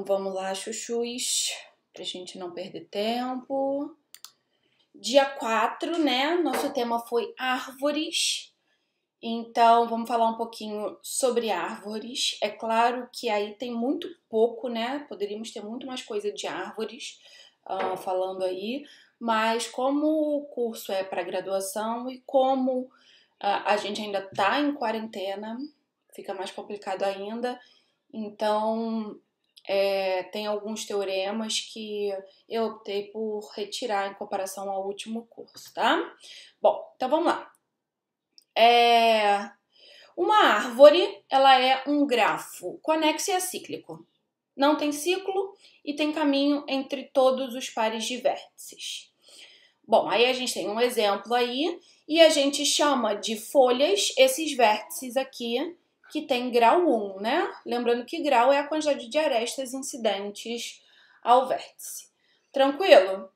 vamos lá, chuchus, pra gente não perder tempo. Dia 4, né? Nosso tema foi árvores. Então, vamos falar um pouquinho sobre árvores. É claro que aí tem muito pouco, né? Poderíamos ter muito mais coisa de árvores falando aí. Mas como o curso é para graduação e como a gente ainda tá em quarentena, fica mais complicado ainda. Então, tem alguns teoremas que eu optei por retirar em comparação ao último curso, tá? Bom, então vamos lá. Uma árvore, ela é um grafo conexo e acíclico. Não tem ciclo e tem caminho entre todos os pares de vértices. Bom, aí a gente tem um exemplo aí e a gente chama de folhas esses vértices aqui que tem grau 1, né? Lembrando que grau é a quantidade de arestas incidentes ao vértice. Tranquilo?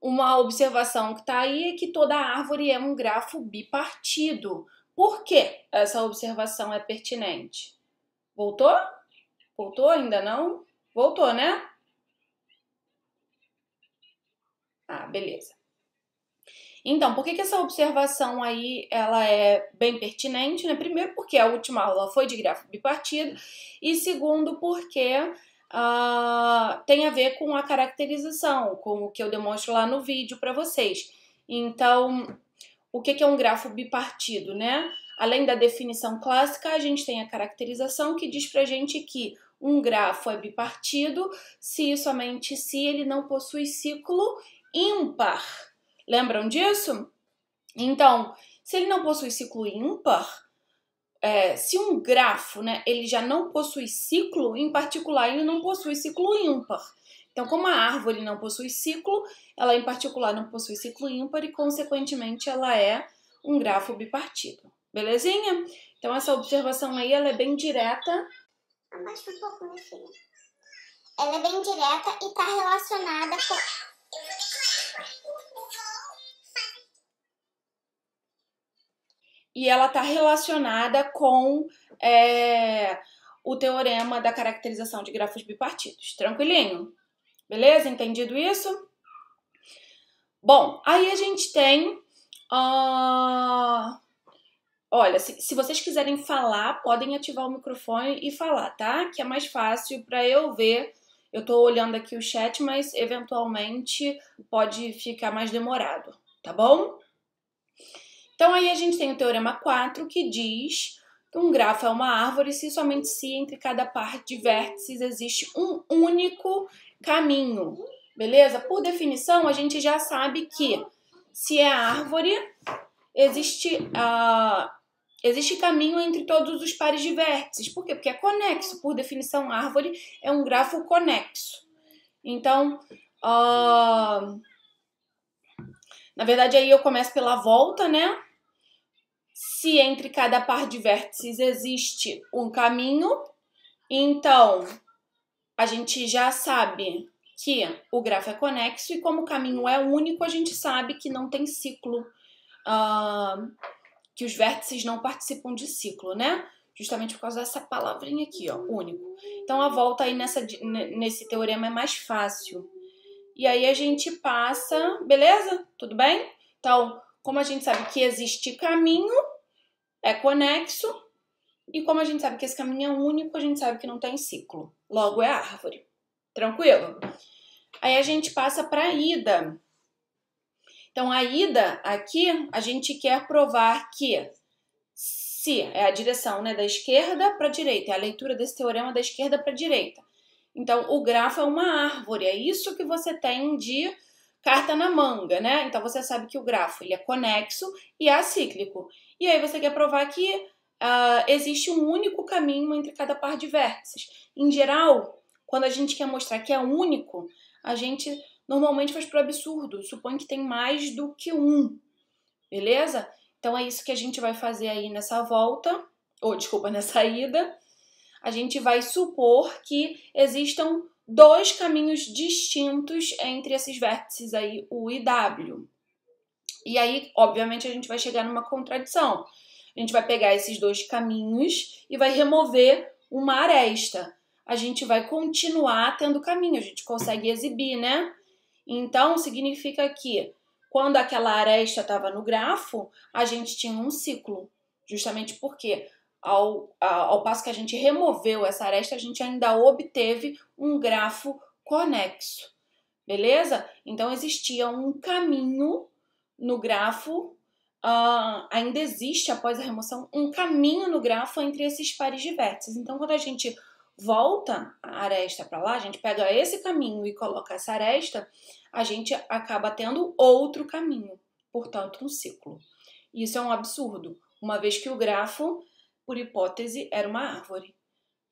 Uma observação que está aí é que toda árvore é um grafo bipartido. Por que essa observação é pertinente? Voltou? Voltou? Ainda não? Voltou, né? Ah, beleza. Então, por que essa observação aí ela é bem pertinente, né? Primeiro, porque a última aula foi de grafo bipartido e segundo, porque tem a ver com a caracterização, com o que eu demonstro lá no vídeo para vocês. Então, o que é um grafo bipartido, né? Além da definição clássica, a gente tem a caracterização que diz pra gente que um grafo é bipartido se e somente se ele não possui ciclo ímpar. Lembram disso? Então, se ele não possui ciclo ímpar, se um grafo, né, ele já não possui ciclo, em particular, ele não possui ciclo ímpar. Então, como a árvore não possui ciclo, ela em particular não possui ciclo ímpar e, consequentemente, ela é um grafo bipartido. Belezinha? Então, essa observação aí, ela é bem direta. Abaixa um pouco, minha filha. Ela é bem direta e está relacionada com... E ela está relacionada com o teorema da caracterização de grafos bipartidos. Tranquilinho? Beleza? Entendido isso? Bom, aí a gente tem... olha, se vocês quiserem falar, podem ativar o microfone e falar, tá? Que é mais fácil para eu ver. Eu tô olhando aqui o chat, mas eventualmente pode ficar mais demorado, tá bom? Então, aí a gente tem o teorema 4, que diz que um grafo é uma árvore se somente se entre cada par de vértices existe um único caminho, beleza? Por definição, a gente já sabe que se é árvore, existe caminho entre todos os pares de vértices. Por quê? Porque é conexo. Por definição, árvore é um grafo conexo. Então, na verdade, aí eu começo pela volta, né? Se entre cada par de vértices existe um caminho, então a gente já sabe que o grafo é conexo e como o caminho é único, a gente sabe que não tem ciclo, que os vértices não participam de ciclo, né? Justamente por causa dessa palavrinha aqui, ó, único. Então a volta aí nesse teorema é mais fácil. E aí a gente passa, beleza? Tudo bem? Então, como a gente sabe que existe caminho, é conexo, e como a gente sabe que esse caminho é único, a gente sabe que não tem ciclo. Logo é árvore. Tranquilo? Aí a gente passa para a ida. Então, a ida aqui, a gente quer provar que se é a direção, né, da esquerda para a direita, é a leitura desse teorema da esquerda para a direita. Então, o grafo é uma árvore, é isso que você tem de carta na manga, né? Então, você sabe que o grafo ele é conexo e é acíclico. E aí, você quer provar que existe um único caminho entre cada par de vértices. Em geral, quando a gente quer mostrar que é único, a gente normalmente faz pro absurdo, supõe que tem mais do que um, beleza? Então, é isso que a gente vai fazer aí nessa volta, nessa ida. A gente vai supor que existam dois caminhos distintos entre esses vértices aí, U e W. E aí, obviamente, a gente vai chegar numa contradição. A gente vai pegar esses dois caminhos e vai remover uma aresta. a gente vai continuar tendo caminho, a gente consegue exibir, né? Então, significa que quando aquela aresta estava no grafo, a gente tinha um ciclo, justamente porque ao passo que a gente removeu essa aresta, a gente ainda obteve um grafo conexo, beleza? Então, existia um caminho no grafo, ainda existe, após a remoção, um caminho no grafo entre esses pares de vértices. Então, quando a gente volta a aresta para lá, a gente pega esse caminho e coloca essa aresta, a gente acaba tendo outro caminho, portanto, um ciclo. Isso é um absurdo, uma vez que o grafo, por hipótese, era uma árvore.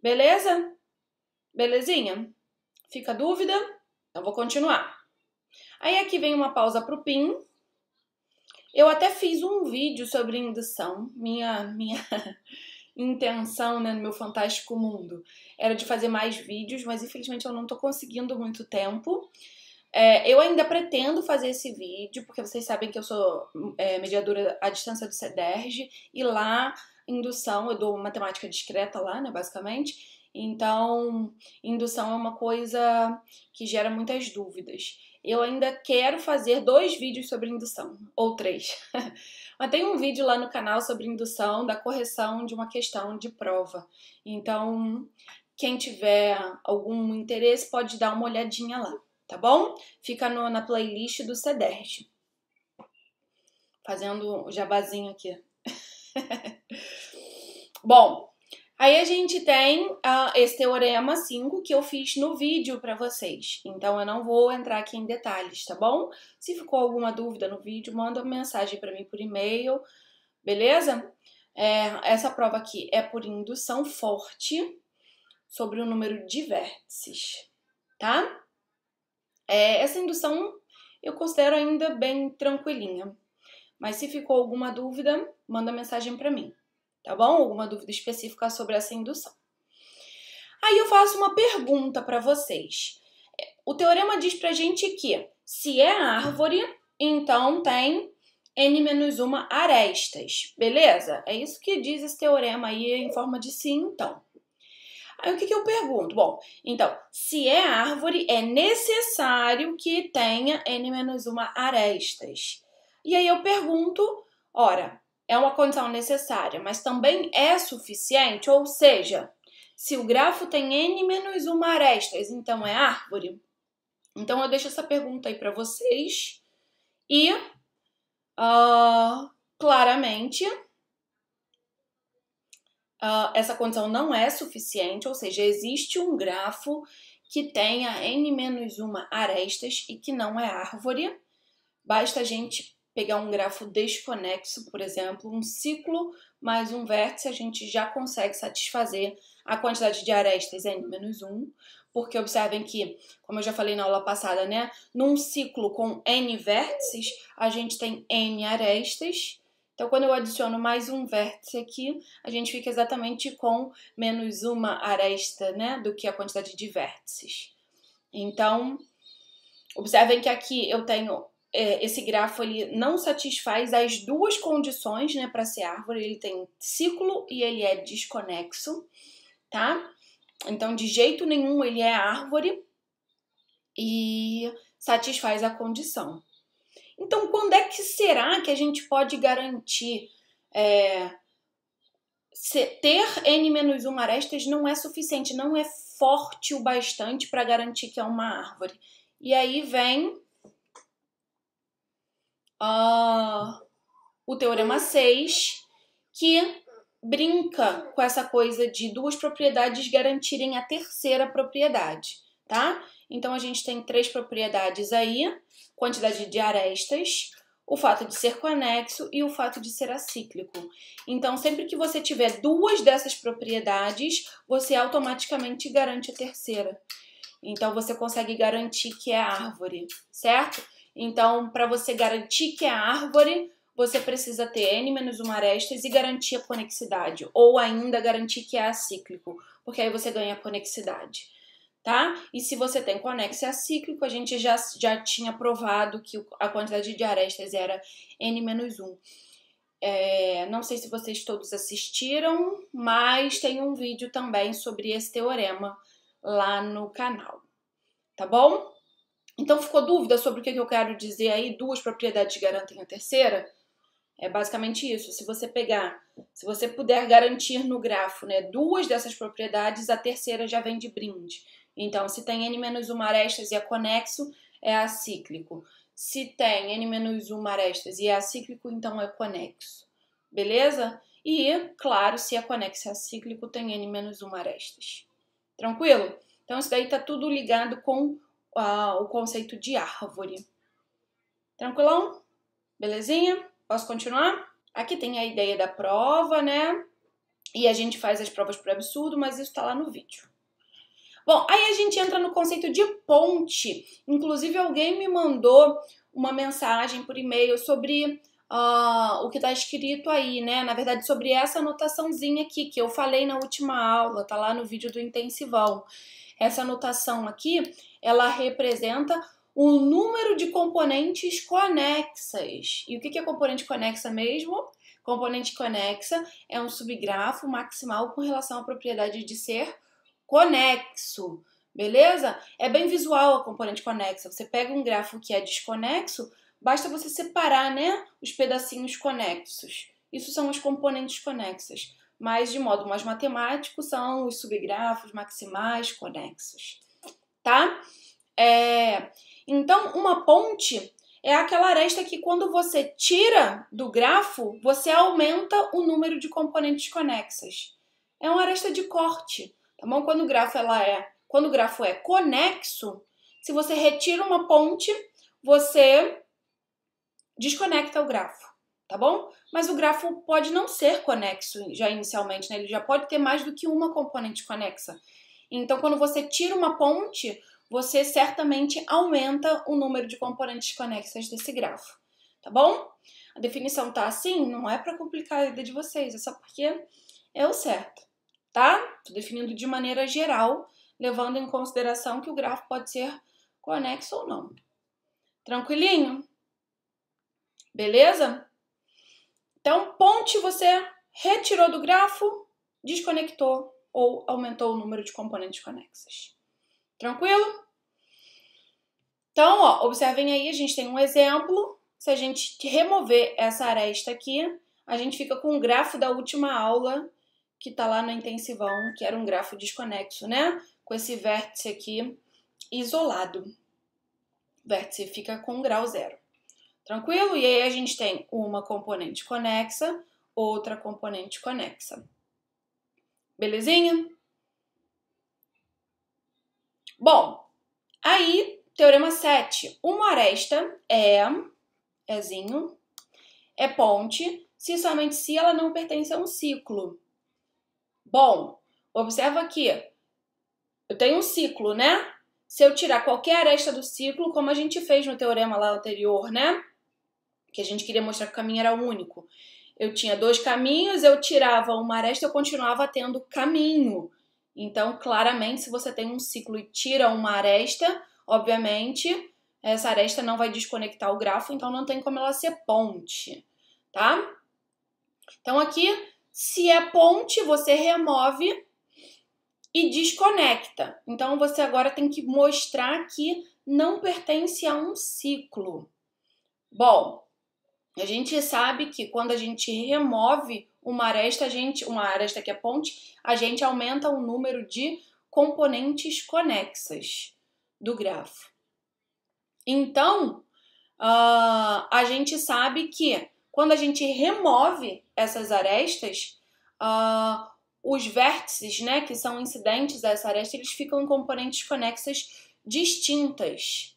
Beleza? Belezinha? Fica dúvida? Então, vou continuar. Aí aqui vem uma pausa para o PIN. Eu até fiz um vídeo sobre indução, minha intenção, né, no meu fantástico mundo era de fazer mais vídeos, mas infelizmente eu não tô conseguindo muito tempo. Eu ainda pretendo fazer esse vídeo, porque vocês sabem que eu sou mediadora à distância do CEDERJ, e lá, indução, eu dou matemática discreta lá, né, basicamente. Então, indução é uma coisa que gera muitas dúvidas. Eu ainda quero fazer 2 vídeos sobre indução, ou 3. Mas tem um vídeo lá no canal sobre indução, da correção de uma questão de prova. Então, quem tiver algum interesse pode dar uma olhadinha lá, tá bom? Fica na playlist do CEDERJ. Fazendo o jabazinho aqui. Bom, aí a gente tem esse teorema 5 que eu fiz no vídeo para vocês. Então, eu não vou entrar aqui em detalhes, tá bom? Se ficou alguma dúvida no vídeo, manda uma mensagem para mim por e-mail, beleza? Essa prova aqui é por indução forte sobre o número de vértices, tá? Essa indução eu considero ainda bem tranquilinha. Mas se ficou alguma dúvida, manda mensagem para mim, tá bom? Alguma dúvida específica sobre essa indução. Aí eu faço uma pergunta para vocês. O teorema diz pra gente que se é árvore, então tem n-1 arestas, beleza? É isso que diz esse teorema aí em forma de sim, então. Aí o que eu pergunto? Bom, então, se é árvore, é necessário que tenha n-1 arestas. E aí eu pergunto, ora, é uma condição necessária, mas também é suficiente? Ou seja, se o grafo tem n-1 arestas, então é árvore? Então eu deixo essa pergunta aí para vocês e claramente essa condição não é suficiente, ou seja, existe um grafo que tenha n-1 arestas e que não é árvore. Basta a gente pegar um grafo desconexo, por exemplo, um ciclo mais um vértice, a gente já consegue satisfazer a quantidade de arestas n-1, porque observem que, como eu já falei na aula passada, né, num ciclo com n vértices, a gente tem n arestas. Então, quando eu adiciono mais um vértice aqui, a gente fica exatamente com menos uma aresta, né, do que a quantidade de vértices. Então, observem que aqui eu tenho esse grafo, ele não satisfaz as 2 condições, né, para ser árvore. Ele tem ciclo e ele é desconexo, tá? Então, de jeito nenhum ele é árvore e satisfaz a condição. Então, quando é que será que a gente pode garantir ter n-1 arestas não é suficiente, não é forte o bastante para garantir que é uma árvore? E aí vem o teorema 6, que brinca com essa coisa de 2 propriedades garantirem a 3ª propriedade, tá? Então, a gente tem 3 propriedades aí, quantidade de arestas, o fato de ser conexo e o fato de ser acíclico. Então, sempre que você tiver 2 dessas propriedades, você automaticamente garante a 3ª. Então, você consegue garantir que é árvore, certo? Então, para você garantir que é árvore, você precisa ter n-1 arestas e garantir a conexidade, ou ainda garantir que é acíclico, porque aí você ganha a conexidade, tá? E se você tem conexo e acíclico, a gente já tinha provado que a quantidade de arestas era n-1. Não sei se vocês todos assistiram, mas tem um vídeo também sobre esse teorema lá no canal, tá bom? Então, ficou dúvida sobre o que eu quero dizer aí? Duas propriedades garantem a terceira? É basicamente isso. Se você puder garantir no grafo, né, duas dessas propriedades, a terceira já vem de brinde. Então, se tem n-1 arestas e é conexo, é acíclico. Se tem n-1 arestas e é acíclico, então é conexo. Beleza? E, claro, se é conexo e acíclico, tem n-1 arestas. Tranquilo? Então, isso daí tá tudo ligado com o conceito de árvore. Tranquilão? Belezinha? Posso continuar? Aqui tem a ideia da prova, né? E a gente faz as provas por absurdo, mas isso tá lá no vídeo. Bom, aí a gente entra no conceito de ponte. Inclusive, alguém me mandou uma mensagem por e-mail sobre o que tá escrito aí, né? Na verdade, sobre essa anotaçãozinha aqui, que eu falei na última aula, tá lá no vídeo do intensivão. Essa anotação aqui, ela representa o número de componentes conexas. E o que é componente conexa mesmo? Componente conexa é um subgrafo maximal com relação à propriedade de ser conexo, beleza? É bem visual a componente conexa. Você pega um grafo que é desconexo, basta você separar, né, os pedacinhos conexos. Isso são as componentes conexas. Mas, de modo mais matemático, são os subgrafos maximais conexos, tá? Então, uma ponte é aquela aresta que, quando você tira do grafo, você aumenta o número de componentes conexas. É uma aresta de corte, tá bom? Quando o grafo é conexo, se você retira uma ponte, você desconecta o grafo, tá bom? Mas o grafo pode não ser conexo já inicialmente, né? Ele já pode ter mais do que uma componente conexa. Então, quando você tira uma ponte, você certamente aumenta o número de componentes conexas desse grafo, tá bom? A definição tá assim, não é para complicar a vida de vocês, é só porque é o certo, tá? Tô definindo de maneira geral, levando em consideração que o grafo pode ser conexo ou não. Tranquilinho? Beleza? Então, ponte você retirou do grafo, desconectou ou aumentou o número de componentes conexas. Tranquilo? Então, ó, observem aí, a gente tem um exemplo. Se a gente remover essa aresta aqui, a gente fica com o grafo da última aula, que tá lá no intensivão, que era um grafo desconexo, né? Com esse vértice aqui isolado. O vértice fica com grau 0. Tranquilo? E aí a gente tem uma componente conexa, outra componente conexa. Belezinha? Bom, aí, teorema 7. Uma aresta é ponte, se somente se ela não pertence a um ciclo. Bom, observa aqui. Eu tenho um ciclo, né? Se eu tirar qualquer aresta do ciclo, como a gente fez no teorema lá anterior, né? Que a gente queria mostrar que o caminho era único. Eu tinha dois caminhos, eu tirava uma aresta, eu continuava tendo caminho. Então, claramente, se você tem um ciclo e tira uma aresta, obviamente, essa aresta não vai desconectar o grafo, então não tem como ela ser ponte, tá? Então, aqui, se é ponte, você remove e desconecta. Então, você agora tem que mostrar que não pertence a um ciclo. Bom, a gente sabe que quando a gente remove uma aresta que é ponte, a gente aumenta o número de componentes conexas do grafo. Então, a gente sabe que quando a gente remove essas arestas, os vértices, né, que são incidentes a essa aresta, eles ficam em componentes conexas distintas.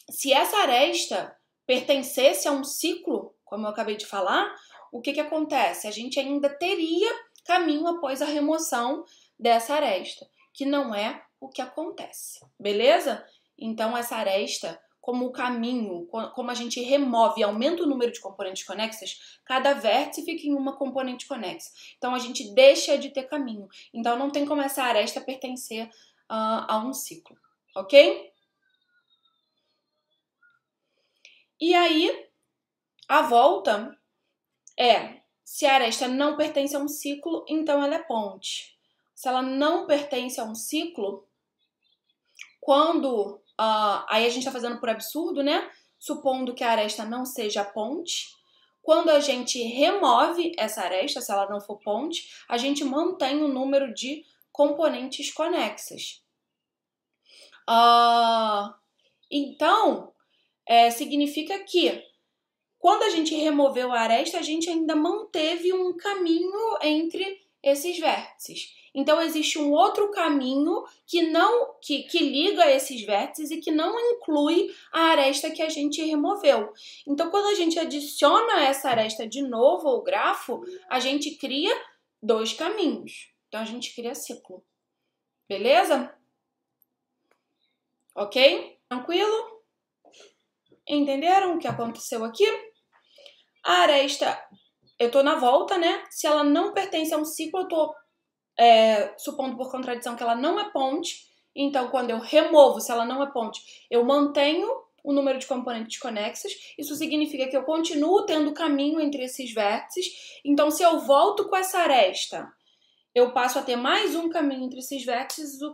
Se essa aresta pertencesse a um ciclo, como eu acabei de falar, o que acontece? A gente ainda teria caminho após a remoção dessa aresta, que não é o que acontece, beleza? Então, essa aresta, como o caminho, como a gente remove e aumenta o número de componentes conexas, cada vértice fica em uma componente conexa. Então, a gente deixa de ter caminho. Então, não tem como essa aresta pertencer a um ciclo, ok? E aí, a volta se a aresta não pertence a um ciclo, então ela é ponte. se ela não pertence a um ciclo, quando... aí a gente tá fazendo por absurdo, né? Supondo que a aresta não seja ponte. Quando a gente remove essa aresta, se ela não for ponte, a gente mantém o número de componentes conexas. Então, significa que quando a gente removeu a aresta, a gente ainda manteve um caminho entre esses vértices. Então, existe um outro caminho que liga esses vértices e que não inclui a aresta que a gente removeu. Então, quando a gente adiciona essa aresta de novo ao grafo, a gente cria dois caminhos. Então, a gente cria ciclo. Beleza? Ok? Tranquilo? Entenderam o que aconteceu aqui? A aresta, eu tô na volta, né? Se ela não pertence a um ciclo, eu tô supondo por contradição que ela não é ponte. Então, quando eu removo, se ela não é ponte, eu mantenho o número de componentes conexos. Isso significa que eu continuo tendo caminho entre esses vértices. Então, se eu volto com essa aresta, eu passo a ter mais um caminho entre esses vértices, o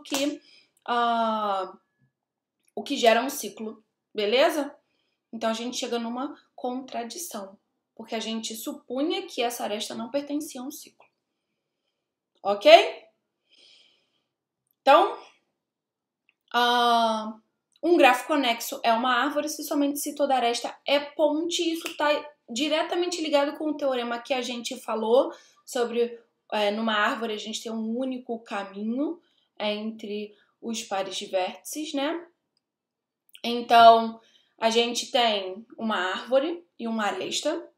que gera um ciclo. Beleza? Então, a gente chega numa contradição, porque a gente supunha que essa aresta não pertencia a um ciclo. Ok? Então, um grafo conexo é uma árvore somente se toda aresta é ponte. Isso está diretamente ligado com o teorema que a gente falou sobre numa árvore a gente tem um único caminho entre os pares de vértices, né? Então, a gente tem uma árvore e uma aresta,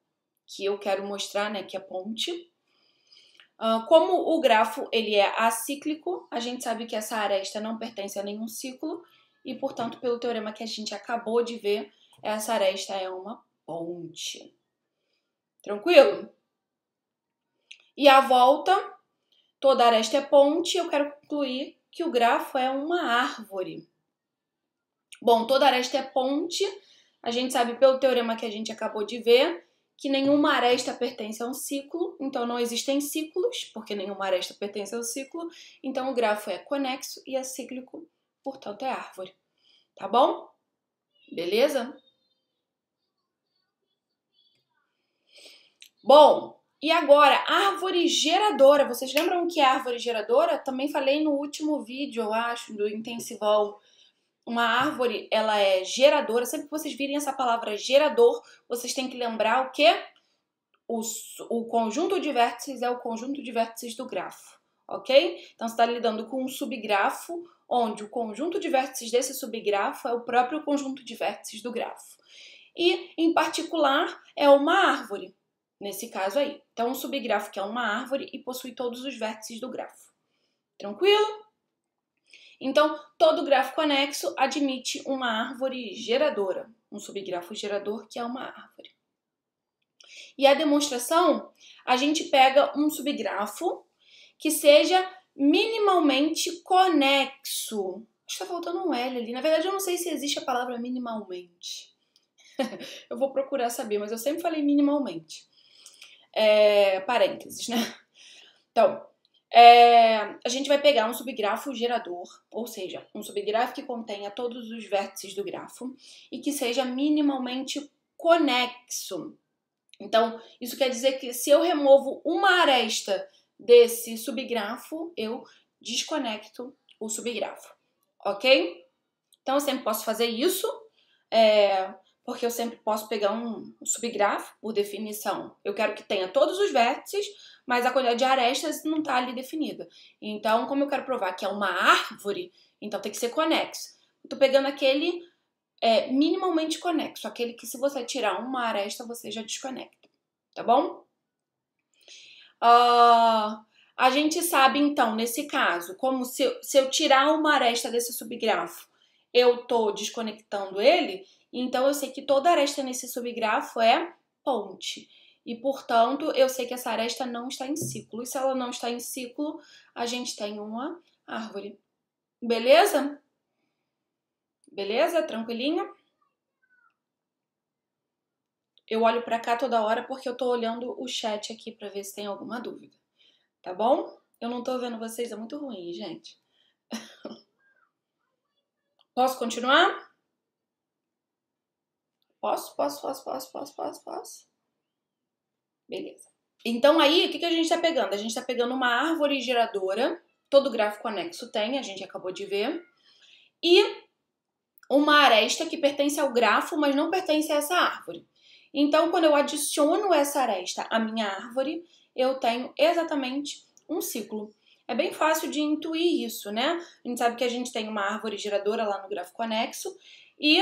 que eu quero mostrar, né, que é ponte. Como o grafo ele é acíclico, a gente sabe que essa aresta não pertence a nenhum ciclo e, portanto, pelo teorema que a gente acabou de ver, essa aresta é uma ponte. Tranquilo? E a volta, toda aresta é ponte, eu quero concluir que o grafo é uma árvore. Bom, toda aresta é ponte, a gente sabe pelo teorema que a gente acabou de ver, que nenhuma aresta pertence a um ciclo, então não existem ciclos, porque nenhuma aresta pertence ao ciclo, então o grafo é conexo e acíclico, portanto é árvore. Tá bom? Beleza? Bom, e agora, árvore geradora. Vocês lembram o que é árvore geradora? Também falei no último vídeo, eu acho, do intensivão. Uma árvore, ela é geradora. Sempre que vocês virem essa palavra gerador, vocês têm que lembrar o quê? O conjunto de vértices é o conjunto de vértices do grafo, ok? Então, você está lidando com um subgrafo, onde o conjunto de vértices desse subgrafo é o próprio conjunto de vértices do grafo. E, em particular, é uma árvore, nesse caso aí. Então, um subgrafo que é uma árvore e possui todos os vértices do grafo. Tranquilo? Então, todo grafo conexo admite uma árvore geradora, um subgrafo gerador que é uma árvore. E a demonstração, a gente pega um subgrafo que seja minimalmente conexo. Acho que tá faltando um L ali. Na verdade, eu não sei se existe a palavra minimalmente. Eu vou procurar saber, mas eu sempre falei minimalmente. Parênteses, né? Então, a gente vai pegar um subgrafo gerador, ou seja, um subgrafo que contenha todos os vértices do grafo e que seja minimamente conexo. Então, isso quer dizer que se eu removo uma aresta desse subgrafo, eu desconecto o subgrafo, ok? Então, eu sempre posso fazer isso, porque eu sempre posso pegar um subgrafo, por definição. Eu quero que tenha todos os vértices, mas a quantidade de arestas não está ali definida. Então, como eu quero provar que é uma árvore, então tem que ser conexo. Estou pegando aquele minimamente conexo, aquele que se você tirar uma aresta, você já desconecta, tá bom? A gente sabe, então, nesse caso, como se eu tirar uma aresta desse subgrafo, eu tô desconectando ele, então eu sei que toda aresta nesse subgrafo é ponte. E, portanto, eu sei que essa aresta não está em ciclo. E se ela não está em ciclo, a gente tem uma árvore. Beleza? Beleza? Tranquilinho? Eu olho pra cá toda hora porque eu tô olhando o chat aqui pra ver se tem alguma dúvida. Tá bom? Eu não tô vendo vocês, é muito ruim, gente. Posso continuar? Posso? Beleza. Então aí, o que a gente tá pegando? A gente tá pegando uma árvore geradora, todo gráfico anexo tem, a gente acabou de ver, e uma aresta que pertence ao grafo, mas não pertence a essa árvore. Então, quando eu adiciono essa aresta à minha árvore, eu tenho exatamente um ciclo. É bem fácil de intuir isso, né? A gente sabe que a gente tem uma árvore geradora lá no gráfico anexo e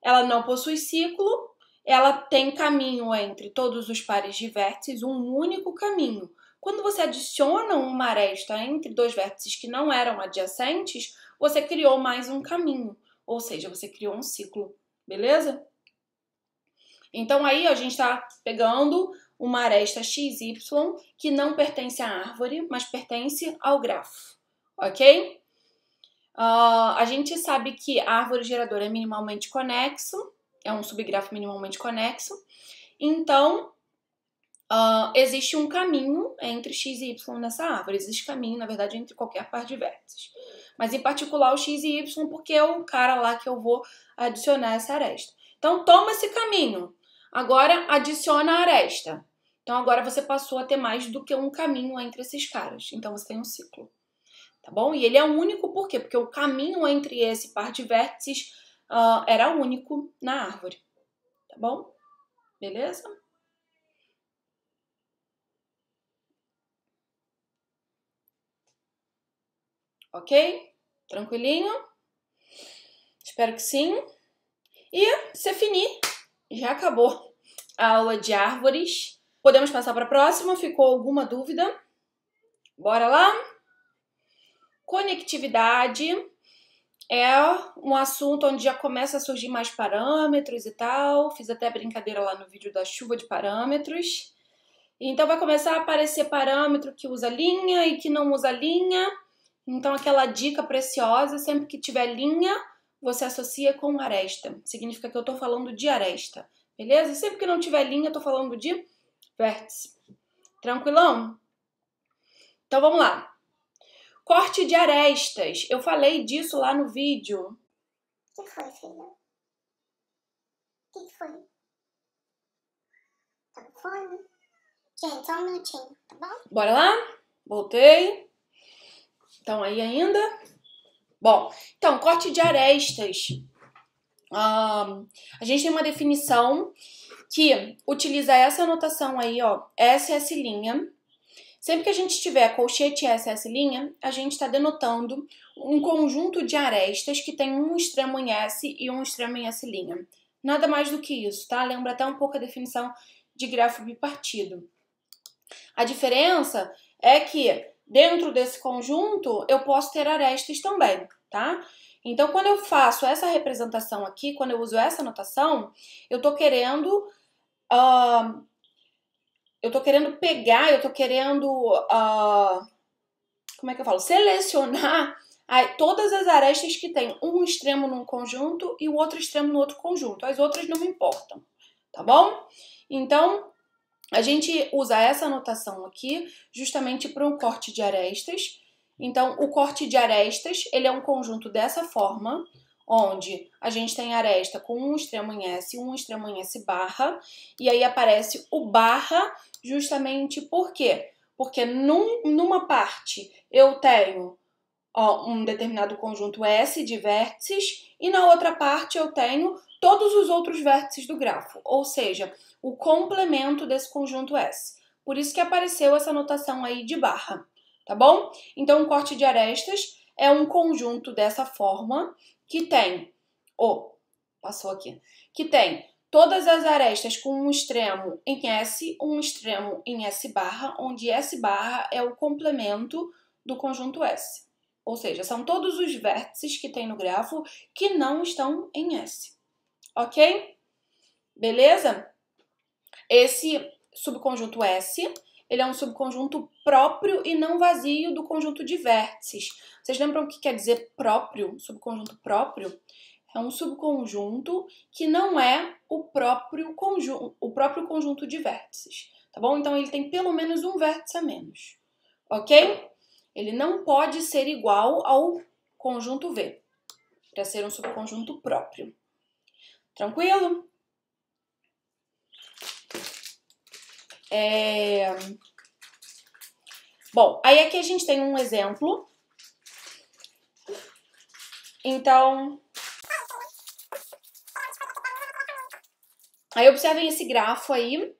ela não possui ciclo, ela tem caminho entre todos os pares de vértices, um único caminho. Quando você adiciona uma aresta entre dois vértices que não eram adjacentes, você criou mais um caminho, ou seja, você criou um ciclo, beleza? Então aí a gente está pegando uma aresta XY que não pertence à árvore, mas pertence ao grafo, ok? A gente sabe que a árvore geradora é minimalmente conexo, é um subgrafo minimalmente conexo, então existe um caminho entre x e y nessa árvore, existe caminho, na verdade, entre qualquer par de vértices. Mas em particular o x e y, porque é o cara lá que eu vou adicionar essa aresta. Então toma esse caminho, agora adiciona a aresta. Então agora você passou a ter mais do que um caminho entre esses caras, então você tem um ciclo. Tá bom? E ele é único por quê? Porque o caminho entre esse par de vértices era único na árvore. Tá bom? Beleza? Ok? Tranquilinho? Espero que sim. E c'est fini. Já acabou a aula de árvores. Podemos passar para a próxima? Ficou alguma dúvida? Bora lá? Conectividade é um assunto onde já começa a surgir mais parâmetros e tal. Fiz até brincadeira lá no vídeo da chuva de parâmetros. Então vai começar a aparecer parâmetro que usa linha e que não usa linha. Então aquela dica preciosa, sempre que tiver linha, você associa com aresta. Significa que eu tô falando de aresta, beleza? E sempre que não tiver linha, eu tô falando de vértice. Tranquilão? Então vamos lá. Corte de arestas. Eu falei disso lá no vídeo. O que foi, filha? O que foi? Tá com fome? Gente, só um minutinho, tá bom? Bora lá? Voltei. Então aí ainda. Bom, então, corte de arestas. A gente tem uma definição que utiliza essa anotação aí, ó, SS'. Sempre que a gente tiver colchete SS', a gente está denotando um conjunto de arestas que tem um extremo em S e um extremo em S'. Nada mais do que isso, tá? Lembra até um pouco a definição de grafo bipartido. A diferença é que dentro desse conjunto eu posso ter arestas também, tá? Então, quando eu faço essa representação aqui, quando eu uso essa notação, eu tô querendo pegar, como é que eu falo? Selecionar todas as arestas que tem um extremo num conjunto e o outro extremo no outro conjunto. As outras não me importam, tá bom? Então, a gente usa essa notação aqui justamente para um corte de arestas. Então, o corte de arestas, ele é um conjunto dessa forma, onde a gente tem aresta com um extremo em S e um extremo em S barra, e aí aparece o barra justamente por quê? Porque numa parte eu tenho um determinado conjunto S de vértices e na outra parte eu tenho todos os outros vértices do grafo, ou seja, o complemento desse conjunto S. Por isso que apareceu essa notação aí de barra, tá bom? Então, o corte de arestas é um conjunto dessa forma que tem, que tem todas as arestas com um extremo em S, um extremo em S barra, onde S barra é o complemento do conjunto S. Ou seja, são todos os vértices que tem no grafo que não estão em S. Ok? Beleza? Esse subconjunto S, ele é um subconjunto próprio e não vazio do conjunto de vértices. Vocês lembram o que quer dizer próprio? Subconjunto próprio? É um subconjunto que não é o próprio conjunto de vértices, tá bom? Então ele tem pelo menos um vértice a menos, ok? Ele não pode ser igual ao conjunto V, para ser um subconjunto próprio. Tranquilo? Bom, aí aqui a gente tem um exemplo. Então, aí observem esse grafo aí.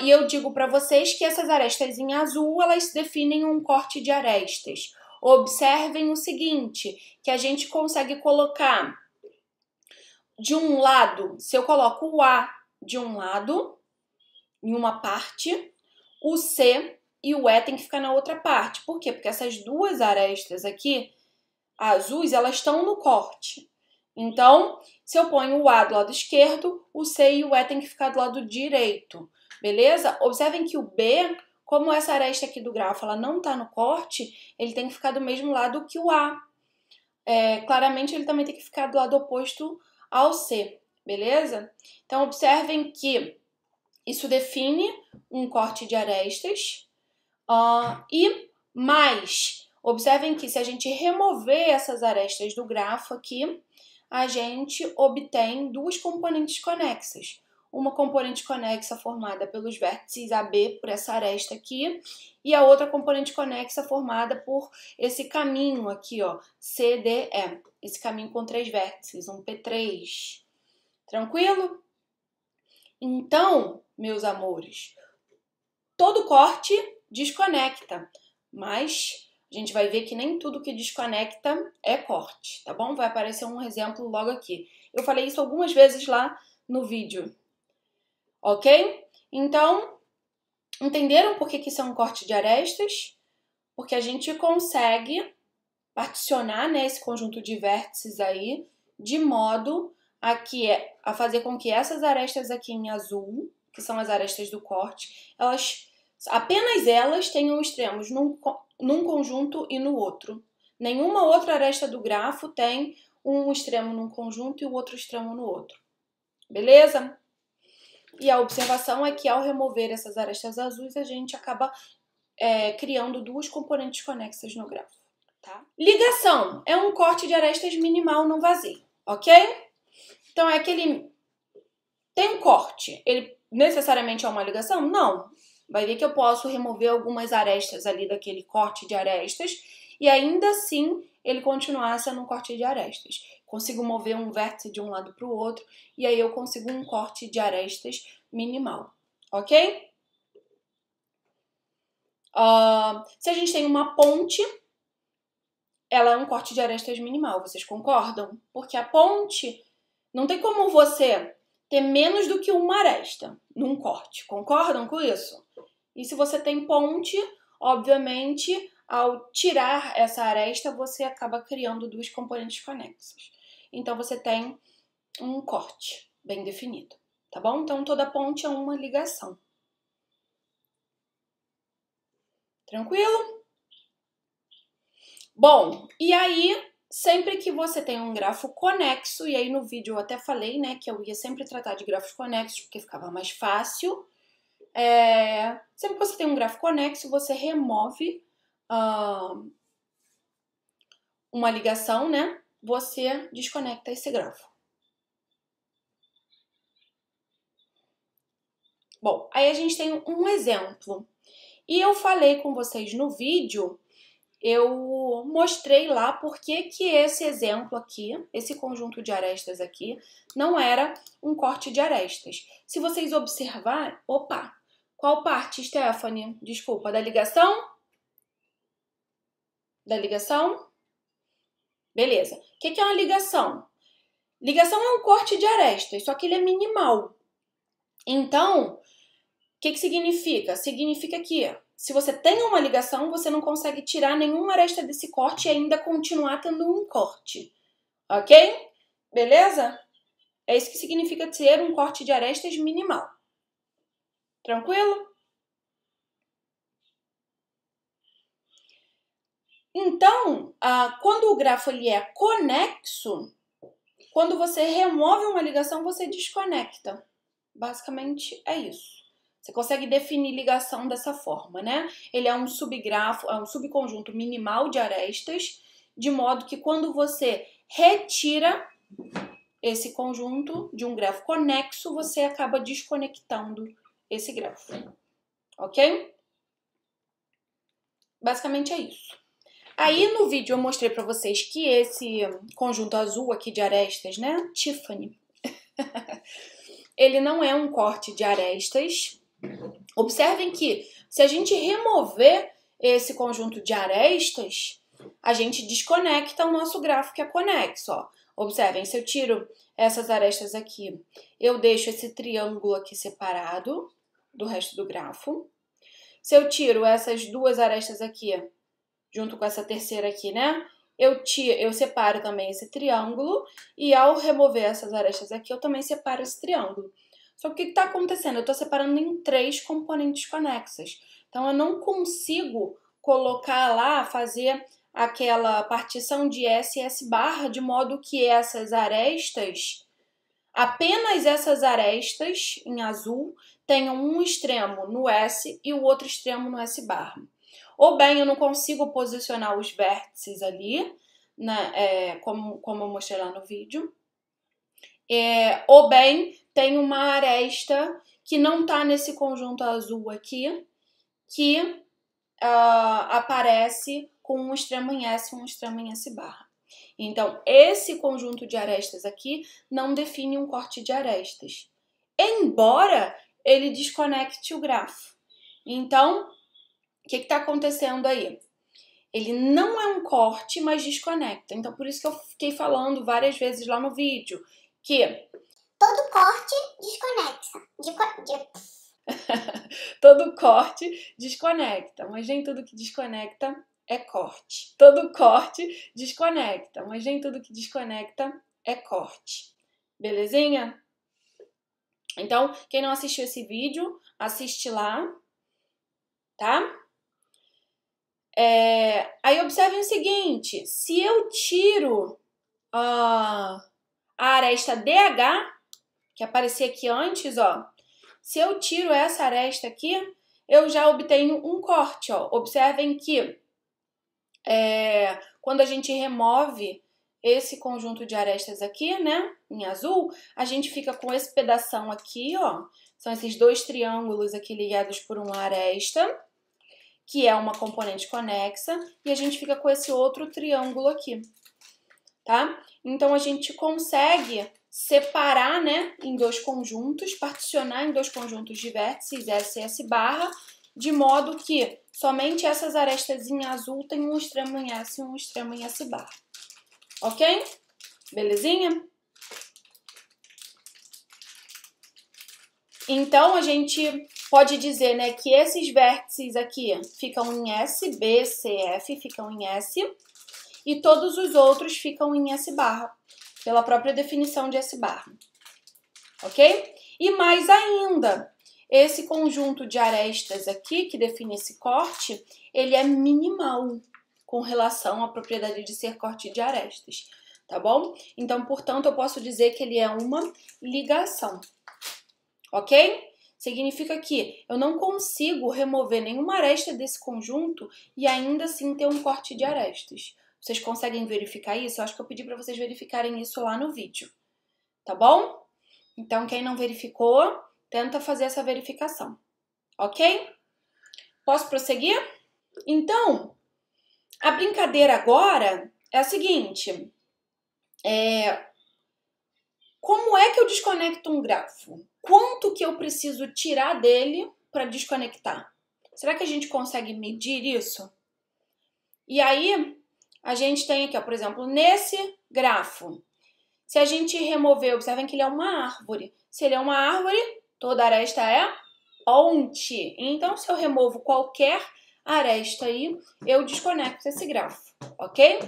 E eu digo para vocês que essas arestas em azul, elas definem um corte de arestas. Observem o seguinte, que a gente consegue colocar de um lado, se eu coloco o A de um lado, em uma parte, o C e o E tem que ficar na outra parte. Por quê? Porque essas duas arestas aqui, azuis, elas estão no corte. Então, se eu ponho o A do lado esquerdo, o C e o E tem que ficar do lado direito. Beleza? Observem que o B, como essa aresta aqui do grafo ela não está no corte, ele tem que ficar do mesmo lado que o A. Claramente, ele também tem que ficar do lado oposto ao C. Beleza? Então, observem que isso define um corte de arestas. E mais, observem que se a gente remover essas arestas do grafo aqui, a gente obtém duas componentes conexas. Uma componente conexa formada pelos vértices AB, por essa aresta aqui, e a outra componente conexa formada por esse caminho aqui, ó, CDE. Esse caminho com 3 vértices, um P3. Tranquilo? Então, meus amores, todo corte desconecta, mas a gente vai ver que nem tudo que desconecta é corte, tá bom? Vai aparecer um exemplo logo aqui. Eu falei isso algumas vezes lá no vídeo, ok? Então, entenderam por que isso é um corte de arestas? Porque a gente consegue particionar, né, esse conjunto de vértices aí de modo a fazer com que essas arestas aqui em azul, que são as arestas do corte, apenas elas tenham extremos num conjunto e no outro. Nenhuma outra aresta do grafo tem um extremo num conjunto e o outro extremo no outro. Beleza? E a observação é que ao remover essas arestas azuis, a gente acaba criando duas componentes conexas no grafo. Tá? Ligação é um corte de arestas minimal não vazio, ok? Então é que ele tem um corte. Ele necessariamente é uma ligação? Não. Vai ver que eu posso remover algumas arestas ali daquele corte de arestas e ainda assim ele continuar sendo um corte de arestas. Consigo mover um vértice de um lado para o outro e aí eu consigo um corte de arestas minimal, ok? Se a gente tem uma ponte, ela é um corte de arestas minimal, vocês concordam? Porque a ponte, não tem como você ter menos do que uma aresta num corte, concordam com isso? E se você tem ponte, obviamente, ao tirar essa aresta, você acaba criando duas componentes conexas. Então, você tem um corte bem definido, tá bom? Então, toda ponte é uma ligação. Tranquilo? Bom, e aí, sempre que você tem um grafo conexo, e aí no vídeo eu até falei, né, que eu ia sempre tratar de grafos conexos, porque ficava mais fácil. Sempre que você tem um grafo conexo, você remove uma ligação, né? Você desconecta esse grafo. Bom, aí a gente tem um exemplo. E eu falei com vocês no vídeo, eu mostrei lá por que esse exemplo aqui, esse conjunto de arestas aqui, não era um corte de arestas. Se vocês observarem... Opa! Qual parte, Stephanie? Desculpa, da ligação? Da ligação? Beleza. O que é uma ligação? Ligação é um corte de arestas, só que ele é minimal. Então, o que significa? Significa que se você tem uma ligação, você não consegue tirar nenhuma aresta desse corte e ainda continuar tendo um corte. Ok? Beleza? É isso que significa ser um corte de arestas minimal. Tranquilo? Então, quando o grafo ele é conexo, quando você remove uma ligação, você desconecta. Basicamente é isso. Você consegue definir ligação dessa forma, né? Ele é um subgrafo, é um subconjunto minimal de arestas, de modo que quando você retira esse conjunto de um grafo conexo, você acaba desconectando esse grafo, ok? Basicamente é isso. Aí no vídeo eu mostrei para vocês que esse conjunto azul aqui de arestas, né, Tiffany, ele não é um corte de arestas. Observem que se a gente remover esse conjunto de arestas, a gente desconecta o nosso grafo que é conexo, ó. Observem, se eu tiro essas arestas aqui, eu deixo esse triângulo aqui separado do resto do grafo. Se eu tiro essas duas arestas aqui, junto com essa terceira aqui, né? Eu separo também esse triângulo e ao remover essas arestas aqui, eu também separo esse triângulo. Só que o que está acontecendo? Eu estou separando em 3 componentes conexas. Então, eu não consigo colocar lá, fazer aquela partição de S e S barra, de modo que essas arestas, apenas essas arestas em azul, tenham um extremo no S e o outro extremo no S barra. Ou bem, eu não consigo posicionar os vértices ali, né, como eu mostrei lá no vídeo. Ou bem, tem uma aresta que não está nesse conjunto azul aqui, que aparece com um extremo em S e um extremo em S barra. Então, esse conjunto de arestas aqui não define um corte de arestas, embora ele desconecte o grafo. Então, o que está acontecendo aí? Ele não é um corte, mas desconecta. Então, por isso que eu fiquei falando várias vezes lá no vídeo que todo corte desconecta. todo corte desconecta, mas nem tudo que desconecta é corte. Todo corte desconecta, mas nem tudo que desconecta é corte. Belezinha? Então, quem não assistiu esse vídeo, assiste lá, tá? Aí observem o seguinte, se eu tiro a aresta DH, que aparecia aqui antes, ó, se eu tiro essa aresta aqui, eu já obtenho um corte, ó. Observem que quando a gente remove esse conjunto de arestas aqui, né, em azul, a gente fica com esse pedação aqui, ó, são esses 2 triângulos aqui ligados por uma aresta, que é uma componente conexa, e a gente fica com esse outro triângulo aqui, tá? Então, a gente consegue separar, né, em 2 conjuntos, particionar em 2 conjuntos de vértices, S e S barra, de modo que somente essas arestas em azul têm um extremo em S e um extremo em S barra. Ok? Belezinha? Então, a gente pode dizer, né, que esses vértices aqui ficam em S, B, C, F ficam em S e todos os outros ficam em S barra, pela própria definição de S barra, ok? E mais ainda, esse conjunto de arestas aqui, que define esse corte, ele é minimal com relação à propriedade de ser corte de arestas, tá bom? Então, portanto, eu posso dizer que ele é uma ligação. Ok? Significa que eu não consigo remover nenhuma aresta desse conjunto e ainda assim ter um corte de arestas. Vocês conseguem verificar isso? Eu acho que eu pedi para vocês verificarem isso lá no vídeo. Tá bom? Então, quem não verificou, tenta fazer essa verificação. Ok? Posso prosseguir? Então, a brincadeira agora é a seguinte. Como é que eu desconecto um grafo? Quanto que eu preciso tirar dele para desconectar? Será que a gente consegue medir isso? E aí, a gente tem aqui, ó, por exemplo, nesse grafo, se a gente remover, observem que ele é uma árvore. Se ele é uma árvore, toda aresta é ponte. Então, se eu removo qualquer aresta aí, eu desconecto esse grafo, ok?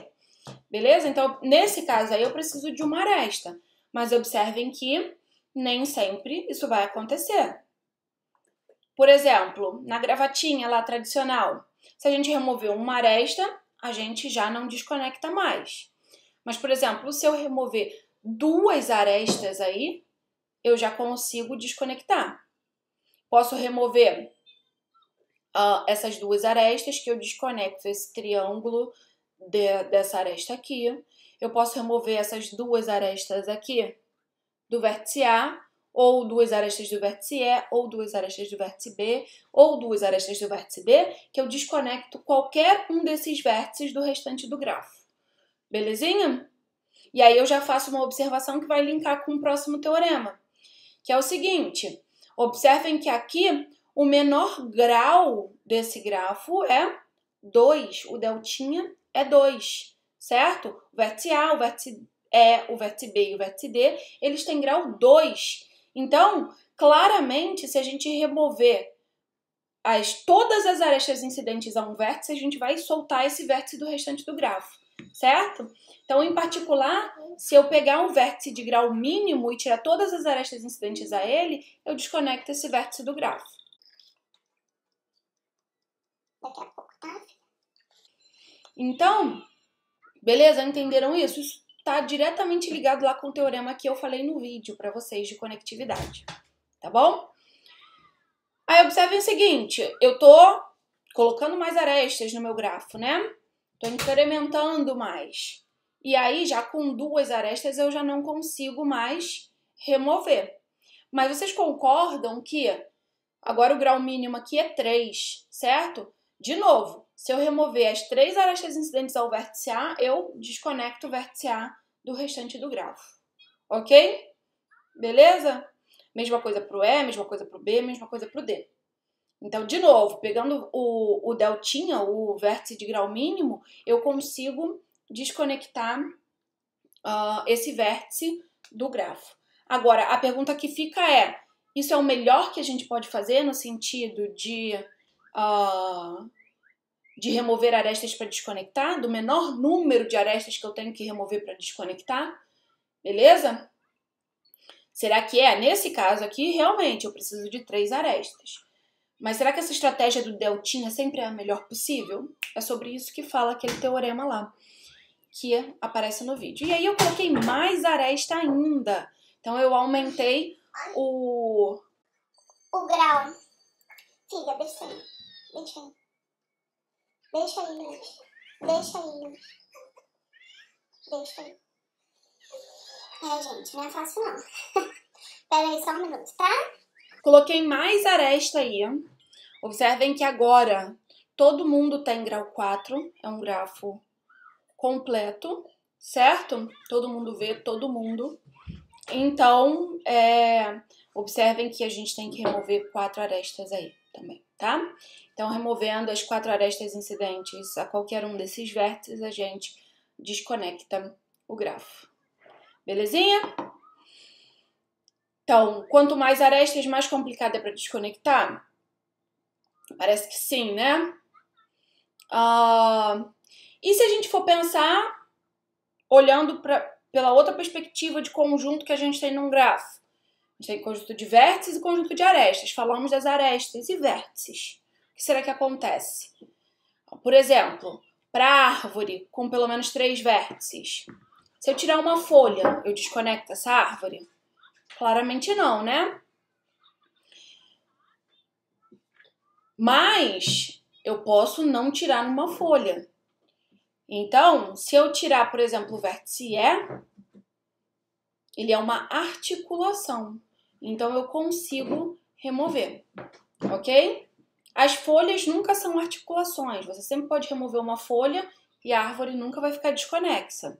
Beleza? Então, nesse caso aí, eu preciso de uma aresta. Mas observem que nem sempre isso vai acontecer. Por exemplo, na gravatinha lá tradicional, se a gente remover uma aresta, a gente já não desconecta mais. Mas, por exemplo, se eu remover 2 arestas aí, eu já consigo desconectar. Posso remover essas duas arestas, que eu desconecto esse triângulo dessa aresta aqui. Eu posso remover essas duas arestas aqui do vértice A, ou duas arestas do vértice E, ou duas arestas do vértice B, ou duas arestas do vértice D, que eu desconecto qualquer um desses vértices do restante do grafo. Belezinha? E aí eu já faço uma observação que vai linkar com o próximo teorema, que é o seguinte: observem que aqui o menor grau desse grafo é 2, o deltinha é 2, certo? O vértice A, o vértice E, o vértice B e o vértice D, eles têm grau 2. Então, claramente, se a gente remover todas as arestas incidentes a um vértice, a gente vai soltar esse vértice do restante do grafo, certo? Então, em particular, se eu pegar um vértice de grau mínimo e tirar todas as arestas incidentes a ele, eu desconecto esse vértice do grafo. Daqui a pouco, tá? Então, beleza? Entenderam isso? Isso está diretamente ligado lá com o teorema que eu falei no vídeo para vocês de conectividade, tá bom? Aí observem o seguinte, eu tô colocando mais arestas no meu grafo, né? Tô incrementando mais. E aí, já com duas arestas, eu já não consigo mais remover. Mas vocês concordam que agora o grau mínimo aqui é 3, certo? De novo, se eu remover as 3 arestas incidentes ao vértice A, eu desconecto o vértice A do restante do grafo. Ok? Beleza? Mesma coisa para o E, mesma coisa para o B, mesma coisa para o D. Então, de novo, pegando o deltinha, o vértice de grau mínimo, eu consigo desconectar esse vértice do grafo. Agora, a pergunta que fica é, isso é o melhor que a gente pode fazer no sentido de remover arestas para desconectar? Do menor número de arestas que eu tenho que remover para desconectar? Beleza? Será que é? Nesse caso aqui, realmente, eu preciso de 3 arestas. Mas será que essa estratégia do deltinha sempre é a melhor possível? É sobre isso que fala aquele teorema lá, que aparece no vídeo. E aí eu coloquei mais aresta ainda. Então eu aumentei o grau. Filha, deixa aí. Deixa aí. Deixa aí, Luz. Deixa aí, Luz. Deixa aí. Gente, não é fácil não. Pera aí só um minuto, tá? Coloquei mais aresta aí. Observem que agora todo mundo tem grau 4. É um grafo completo, certo? Todo mundo vê, todo mundo. Então, observem que a gente tem que remover 4 arestas aí também, tá? Então, removendo as 4 arestas incidentes a qualquer um desses vértices, a gente desconecta o grafo. Belezinha? Então, quanto mais arestas, mais complicado é para desconectar? Parece que sim, né? E se a gente for pensar, olhando pela outra perspectiva de conjunto que a gente tem num grafo? A gente tem conjunto de vértices e conjunto de arestas. Falamos das arestas e vértices. O que será que acontece? Por exemplo, para a árvore com pelo menos 3 vértices, se eu tirar uma folha, eu desconecto essa árvore? Claramente não, né? Mas eu posso não tirar numa folha. Então, se eu tirar, por exemplo, o vértice E, ele é uma articulação. Então, eu consigo remover, ok? As folhas nunca são articulações. Você sempre pode remover uma folha e a árvore nunca vai ficar desconexa.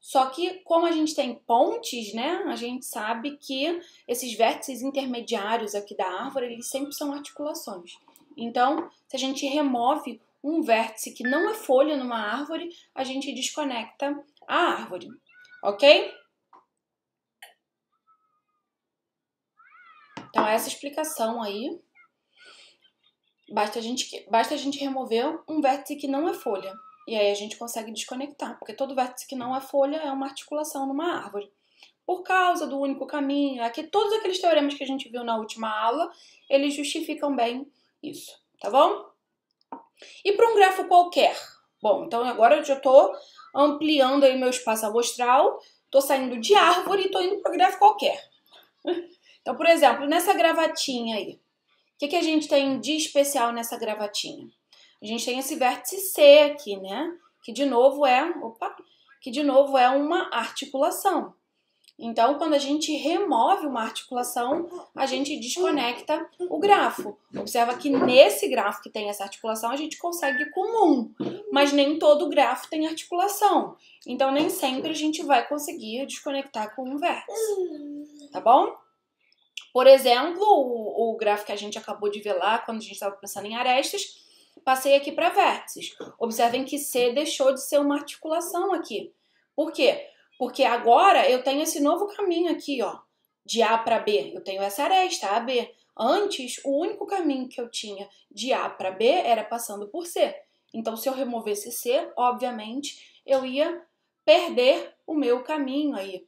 Só que, como a gente tem pontes, né? A gente sabe que esses vértices intermediários aqui da árvore, eles sempre são articulações. Então, se a gente remove um vértice que não é folha numa árvore, a gente desconecta a árvore, ok? Então, essa explicação aí, basta a gente remover um vértice que não é folha. E aí a gente consegue desconectar, porque todo vértice que não é folha é uma articulação numa árvore. Por causa do único caminho, aqui todos aqueles teoremas que a gente viu na última aula, eles justificam bem isso, tá bom? E para um grafo qualquer? Bom, então agora eu já estou ampliando aí meu espaço amostral, estou saindo de árvore e estou indo para o grafo qualquer. Então, por exemplo, nessa gravatinha aí, o que a gente tem de especial nessa gravatinha? A gente tem esse vértice C aqui, né? Que de novo é uma articulação. Então, quando a gente remove uma articulação, a gente desconecta o grafo. Observa que nesse grafo que tem essa articulação, a gente consegue com um, mas nem todo grafo tem articulação. Então, nem sempre a gente vai conseguir desconectar com um vértice, tá bom? Por exemplo, o grafo que a gente acabou de ver lá, quando a gente estava pensando em arestas, passei aqui para vértices. Observem que C deixou de ser uma articulação aqui. Por quê? Porque agora eu tenho esse novo caminho aqui, ó, de A para B. Eu tenho essa aresta, A, B. Antes, o único caminho que eu tinha de A para B era passando por C. Então, se eu removesse C, obviamente, eu ia perder o meu caminho aí.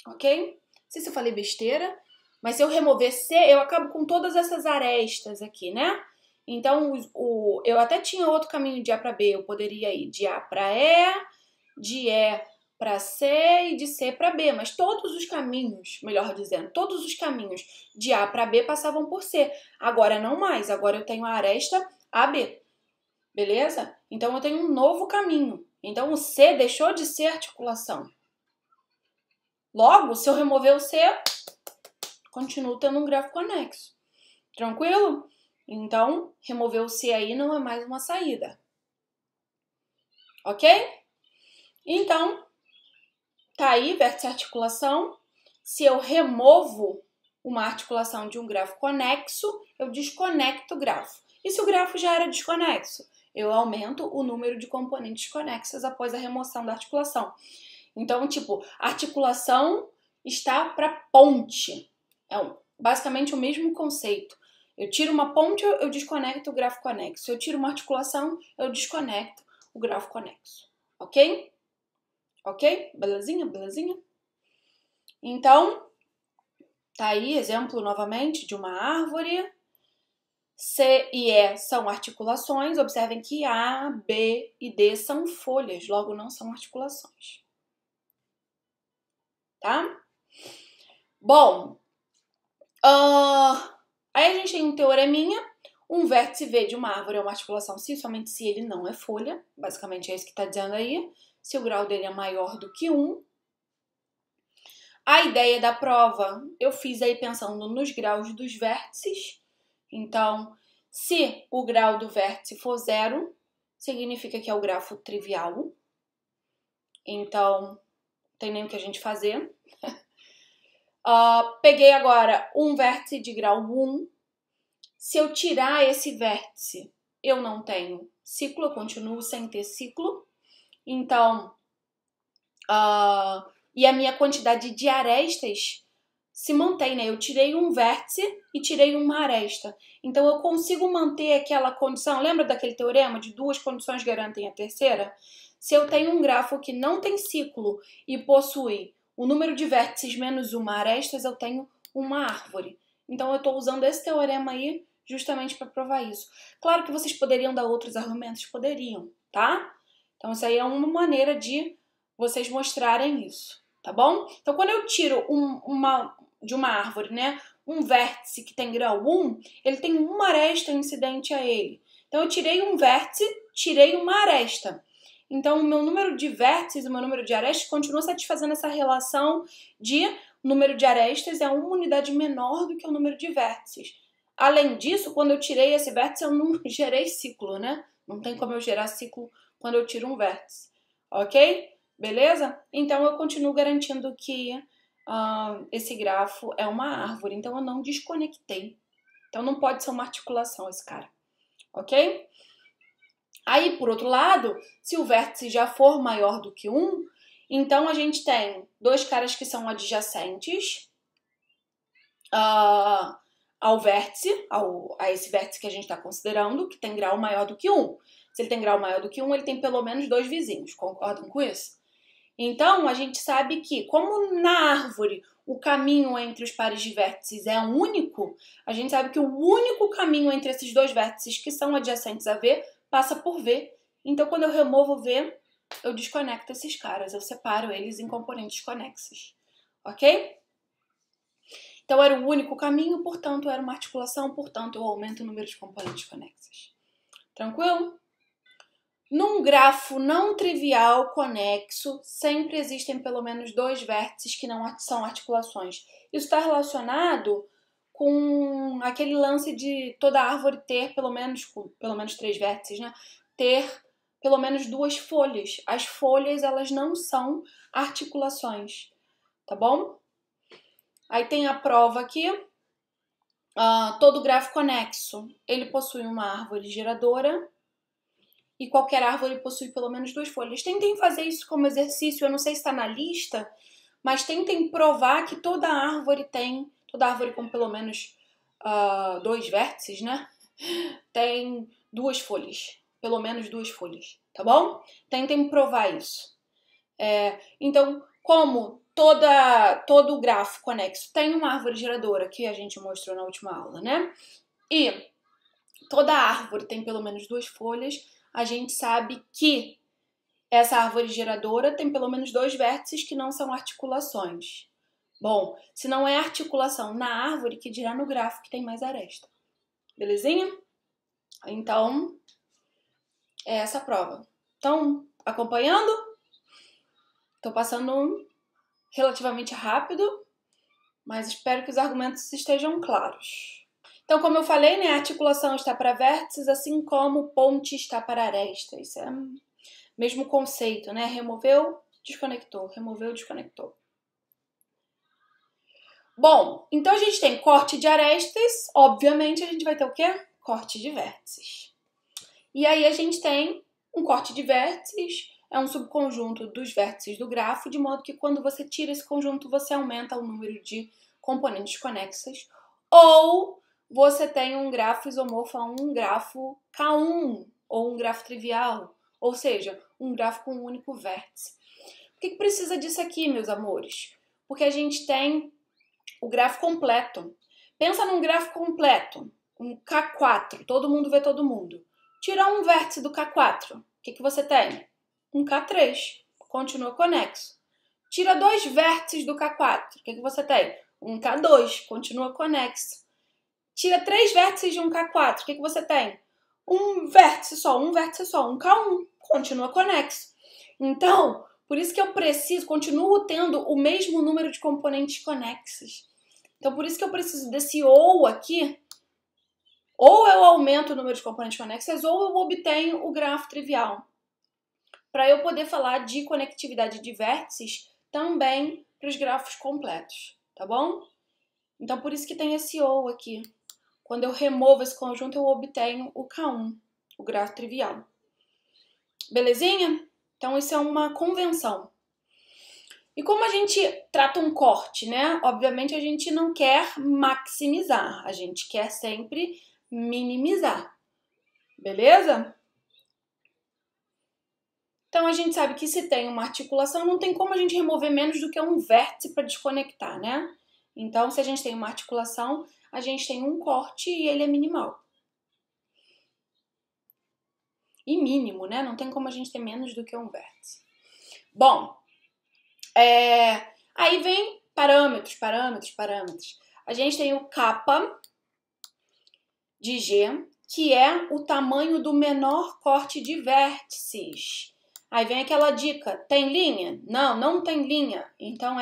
Ok? Não sei se eu falei besteira, mas se eu remover C, eu acabo com todas essas arestas aqui, né? Então, eu até tinha outro caminho de A para B. Eu poderia ir de A para E, de E para C e de C para B, mas todos os caminhos, melhor dizendo, todos os caminhos de A para B passavam por C. Agora não mais, agora eu tenho a aresta AB, beleza? Então eu tenho um novo caminho. Então o C deixou de ser articulação. Logo, se eu remover o C, continuo tendo um grafo conexo. Tranquilo? Então, remover o C aí não é mais uma saída. Ok? Então, tá aí, vértice articulação. Se eu removo uma articulação de um grafo conexo, eu desconecto o grafo. E se o grafo já era desconexo? Eu aumento o número de componentes conexas após a remoção da articulação. Então, tipo, a articulação está para ponte. É basicamente o mesmo conceito. Eu tiro uma ponte, eu desconecto o grafo conexo. Se eu tiro uma articulação, eu desconecto o grafo conexo. Ok? Ok? Belezinha? Belezinha? Então, tá aí exemplo novamente de uma árvore. C e E são articulações. Observem que A, B e D são folhas, logo não são articulações. Tá? Bom, aí a gente tem um teoreminha. Um vértice V de uma árvore é uma articulação se somente se ele não é folha. Basicamente é isso que está dizendo aí. Se o grau dele é maior do que 1. A ideia da prova eu fiz aí pensando nos graus dos vértices. Então, se o grau do vértice for 0, significa que é o grafo trivial. Então, não tem nem o que a gente fazer. Peguei agora um vértice de grau 1. Se eu tirar esse vértice, eu não tenho ciclo, eu continuo sem ter ciclo. Então, e a minha quantidade de arestas se mantém, né? Eu tirei um vértice e tirei uma aresta. Então, eu consigo manter aquela condição. Lembra daquele teorema de 2 condições garantem a terceira? Se eu tenho um grafo que não tem ciclo e possui o número de vértices menos uma arestas, eu tenho uma árvore. Então, eu estou usando esse teorema aí justamente para provar isso. Claro que vocês poderiam dar outros argumentos, poderiam, tá? Então, isso aí é uma maneira de vocês mostrarem isso, tá bom? Então, quando eu tiro de uma árvore, né, um vértice que tem grau 1, ele tem uma aresta incidente a ele. Então, eu tirei um vértice, tirei uma aresta. Então, o meu número de vértices e o meu número de arestas continua satisfazendo essa relação de número de arestas é uma unidade menor do que o número de vértices. Além disso, quando eu tirei esse vértice, eu não gerei ciclo, né? Não tem como eu gerar ciclo quando eu tiro um vértice. Ok? Beleza? Então, eu continuo garantindo que esse grafo é uma árvore. Então, eu não desconectei. Então, não pode ser uma articulação esse cara. Ok? Aí, por outro lado, se o vértice já for maior do que 1, então a gente tem 2 caras que são adjacentes ao vértice, a esse vértice que a gente está considerando, que tem grau maior do que 1. Se ele tem grau maior do que 1, ele tem pelo menos 2 vizinhos. Concordam com isso? Então, a gente sabe que, como na árvore o caminho entre os pares de vértices é único, a gente sabe que o único caminho entre esses 2 vértices que são adjacentes a V passa por V. Então, quando eu removo V, eu desconecto esses caras, eu separo eles em componentes conexos. Ok? Então, era o único caminho, portanto, era uma articulação, portanto, eu aumento o número de componentes conexos. Tranquilo? Num grafo não trivial conexo, sempre existem pelo menos 2 vértices que não são articulações. Isso está relacionado com aquele lance de toda árvore ter pelo menos 3 vértices, né? Ter pelo menos 2 folhas. As folhas, elas não são articulações, tá bom? Aí tem a prova aqui. Todo grafo conexo, ele possui uma árvore geradora e qualquer árvore possui pelo menos 2 folhas. Tentem fazer isso como exercício, eu não sei se está na lista, mas tentem provar que toda árvore com pelo menos 2 vértices, né? Tem 2 folhas, pelo menos 2 folhas, tá bom? Tentem provar isso. Então, como todo grafo conexo tem uma árvore geradora, que a gente mostrou na última aula, né? E toda árvore tem pelo menos 2 folhas, a gente sabe que essa árvore geradora tem pelo menos 2 vértices que não são articulações. Bom, se não é articulação na árvore, que dirá no grafo que tem mais aresta. Belezinha? Então, é essa a prova. Estão acompanhando? Estou passando relativamente rápido, mas espero que os argumentos estejam claros. Então, como eu falei, né, a articulação está para vértices, assim como ponte está para aresta. Isso é o mesmo conceito, né? Removeu, desconectou, removeu, desconectou. Bom, então a gente tem corte de arestas, obviamente a gente vai ter o quê? Corte de vértices. E aí a gente tem um corte de vértices, é um subconjunto dos vértices do grafo, de modo que quando você tira esse conjunto, você aumenta o número de componentes conexas, ou você tem um grafo isomorfo a um grafo K1, ou um grafo trivial, ou seja, um grafo com um único vértice. Por que precisa disso aqui, meus amores? Porque a gente tem o grafo completo. Pensa num grafo completo, um K4, todo mundo vê todo mundo. Tira um vértice do K4, o que você tem? Um K3, continua conexo. Tira 2 vértices do K4, o que você tem? Um K2, continua conexo. Tira 3 vértices de um K4, o que você tem? Um vértice só, um K1, continua conexo. Então, por isso que eu continuo tendo o mesmo número de componentes conexos. Então, por isso que eu preciso desse ou aqui. Ou eu aumento o número de componentes conexas, ou eu obtenho o grafo trivial. Para eu poder falar de conectividade de vértices também para os grafos completos, tá bom? Então, por isso que tem esse ou aqui. Quando eu removo esse conjunto, eu obtenho o K1, o grafo trivial. Belezinha? Então, isso é uma convenção. E como a gente trata um corte, né? Obviamente, a gente não quer maximizar, a gente quer sempre minimizar. Beleza? Então, a gente sabe que se tem uma articulação, não tem como a gente remover menos do que um vértice para desconectar, né? Então, se a gente tem uma articulação, a gente tem um corte e ele é minimal. E mínimo, né? Não tem como a gente ter menos do que um vértice. Bom, aí vem parâmetros. A gente tem o kappa de G, que é o tamanho do menor corte de vértices. Aí vem aquela dica, tem linha? Não, não tem linha. Então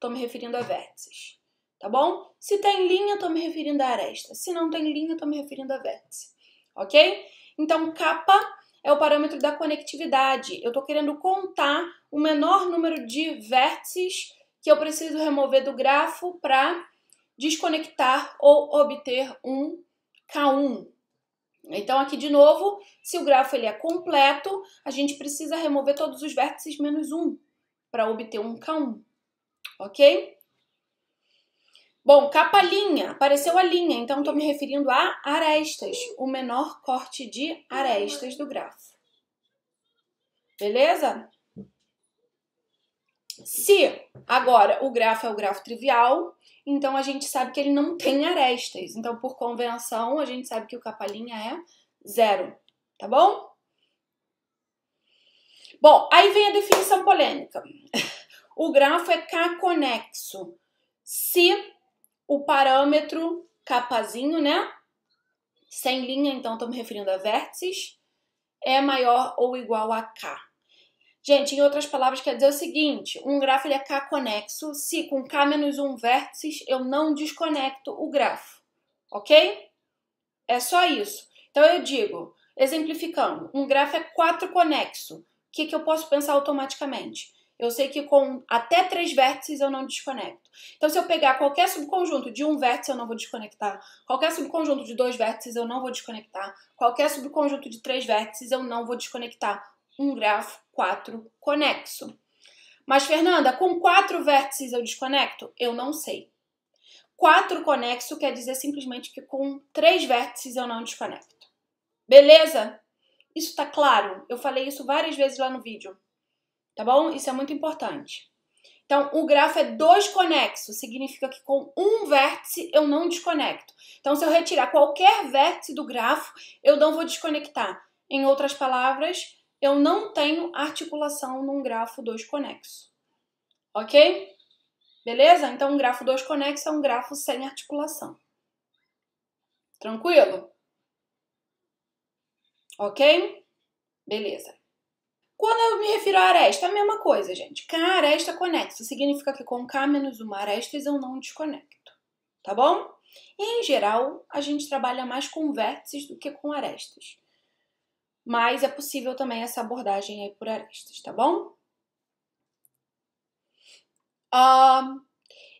tô me referindo a vértices, tá bom? Se tem linha, tô me referindo a aresta. Se não tem linha, tô me referindo a vértice, ok? Então, kappa é o parâmetro da conectividade. Eu tô querendo contar o menor número de vértices que eu preciso remover do grafo para desconectar ou obter um K1. Então, aqui de novo, se o grafo ele é completo, a gente precisa remover todos os vértices menos 1 para obter um K1, ok? Bom, capa linha, apareceu a linha, então estou me referindo a arestas, o menor corte de arestas do grafo. Beleza? Se agora o grafo é o grafo trivial, então a gente sabe que ele não tem arestas. Então, por convenção, a gente sabe que o capa linha é 0, tá bom? Bom, aí vem a definição polêmica. O grafo é K-conexo se o parâmetro capazinho, né? Sem linha, então estou me referindo a vértices, é maior ou igual a K. Gente, em outras palavras, quer dizer o seguinte, um grafo ele é K-conexo, se com K menos 1 vértices eu não desconecto o grafo, ok? É só isso. Então eu digo, exemplificando, um grafo é 4-conexo. O que eu posso pensar automaticamente? Eu sei que com até 3 vértices eu não desconecto. Então, se eu pegar qualquer subconjunto de 1 vértice, eu não vou desconectar. Qualquer subconjunto de 2 vértices, eu não vou desconectar. Qualquer subconjunto de 3 vértices, eu não vou desconectar. Um grafo 4-conexo. Mas, Fernanda, com 4 vértices eu desconecto? Eu não sei. 4-conexo quer dizer simplesmente que com 3 vértices eu não desconecto. Beleza? Isso tá claro? Eu falei isso várias vezes lá no vídeo. Tá bom? Isso é muito importante. Então, o grafo é 2-conexo, significa que com um vértice eu não desconecto. Então, se eu retirar qualquer vértice do grafo, eu não vou desconectar. Em outras palavras, eu não tenho articulação num grafo 2-conexo. Ok? Beleza? Então, um grafo 2-conexo é um grafo sem articulação. Tranquilo? Ok? Beleza. Quando eu me refiro a aresta, é a mesma coisa, gente. K aresta conexo significa que com K menos uma arestas eu não desconecto, tá bom? E, em geral, a gente trabalha mais com vértices do que com arestas. Mas é possível também essa abordagem aí por arestas, tá bom?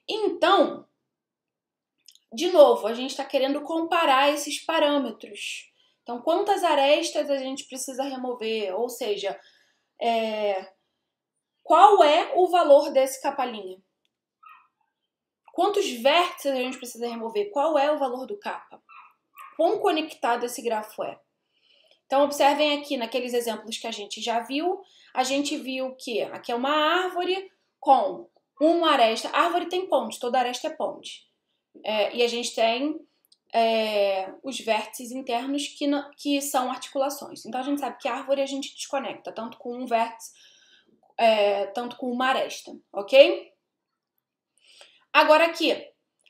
Então, de novo, a gente está querendo comparar esses parâmetros. Então, quantas arestas a gente precisa remover? Ou seja, qual é o valor desse capa-linha? Quantos vértices a gente precisa remover? Qual é o valor do capa? Quão conectado esse grafo é? Então, observem aqui naqueles exemplos que a gente já viu. A gente viu que aqui é uma árvore com uma aresta. A árvore tem ponte, toda aresta é ponte. E a gente tem os vértices internos que são articulações. Então, a gente sabe que a árvore a gente desconecta, tanto com um vértice, tanto com uma aresta, ok? Agora aqui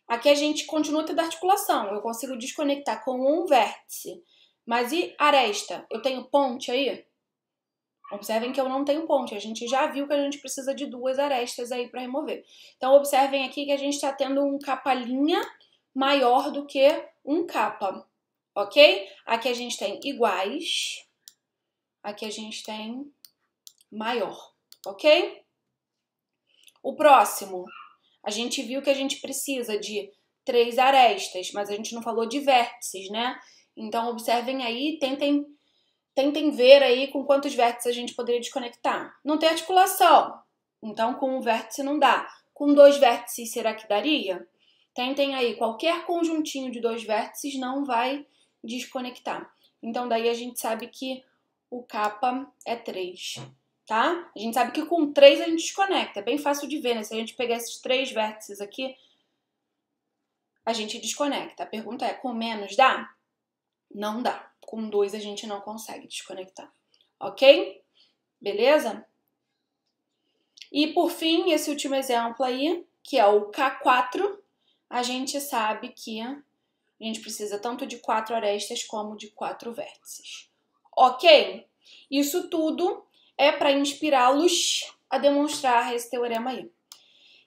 a gente continua tendo articulação. Eu consigo desconectar com um vértice. Mas e aresta? Eu tenho ponte aí? Observem que eu não tenho ponte. A gente já viu que a gente precisa de 2 arestas aí para remover. Então, observem aqui que a gente está tendo um capa-linha maior do que um capa, ok? Aqui a gente tem iguais. Aqui a gente tem maior, ok? O próximo. A gente viu que a gente precisa de 3 arestas, mas a gente não falou de vértices, né? Então, observem aí, tentem ver aí com quantos vértices a gente poderia desconectar. Não tem articulação, então com um vértice não dá. Com 2 vértices, será que daria? Tentem aí, qualquer conjuntinho de 2 vértices não vai desconectar. Então, daí a gente sabe que o capa é 3. Tá? A gente sabe que com 3 a gente desconecta. É bem fácil de ver, né? Se a gente pegar esses 3 vértices aqui, a gente desconecta. A pergunta é, com menos dá? Não dá. Com 2 a gente não consegue desconectar. Ok? Beleza? E por fim, esse último exemplo aí, que é o K4, a gente sabe que a gente precisa tanto de 4 arestas como de 4 vértices. Ok? Isso tudo é para inspirá-los a demonstrar esse teorema aí.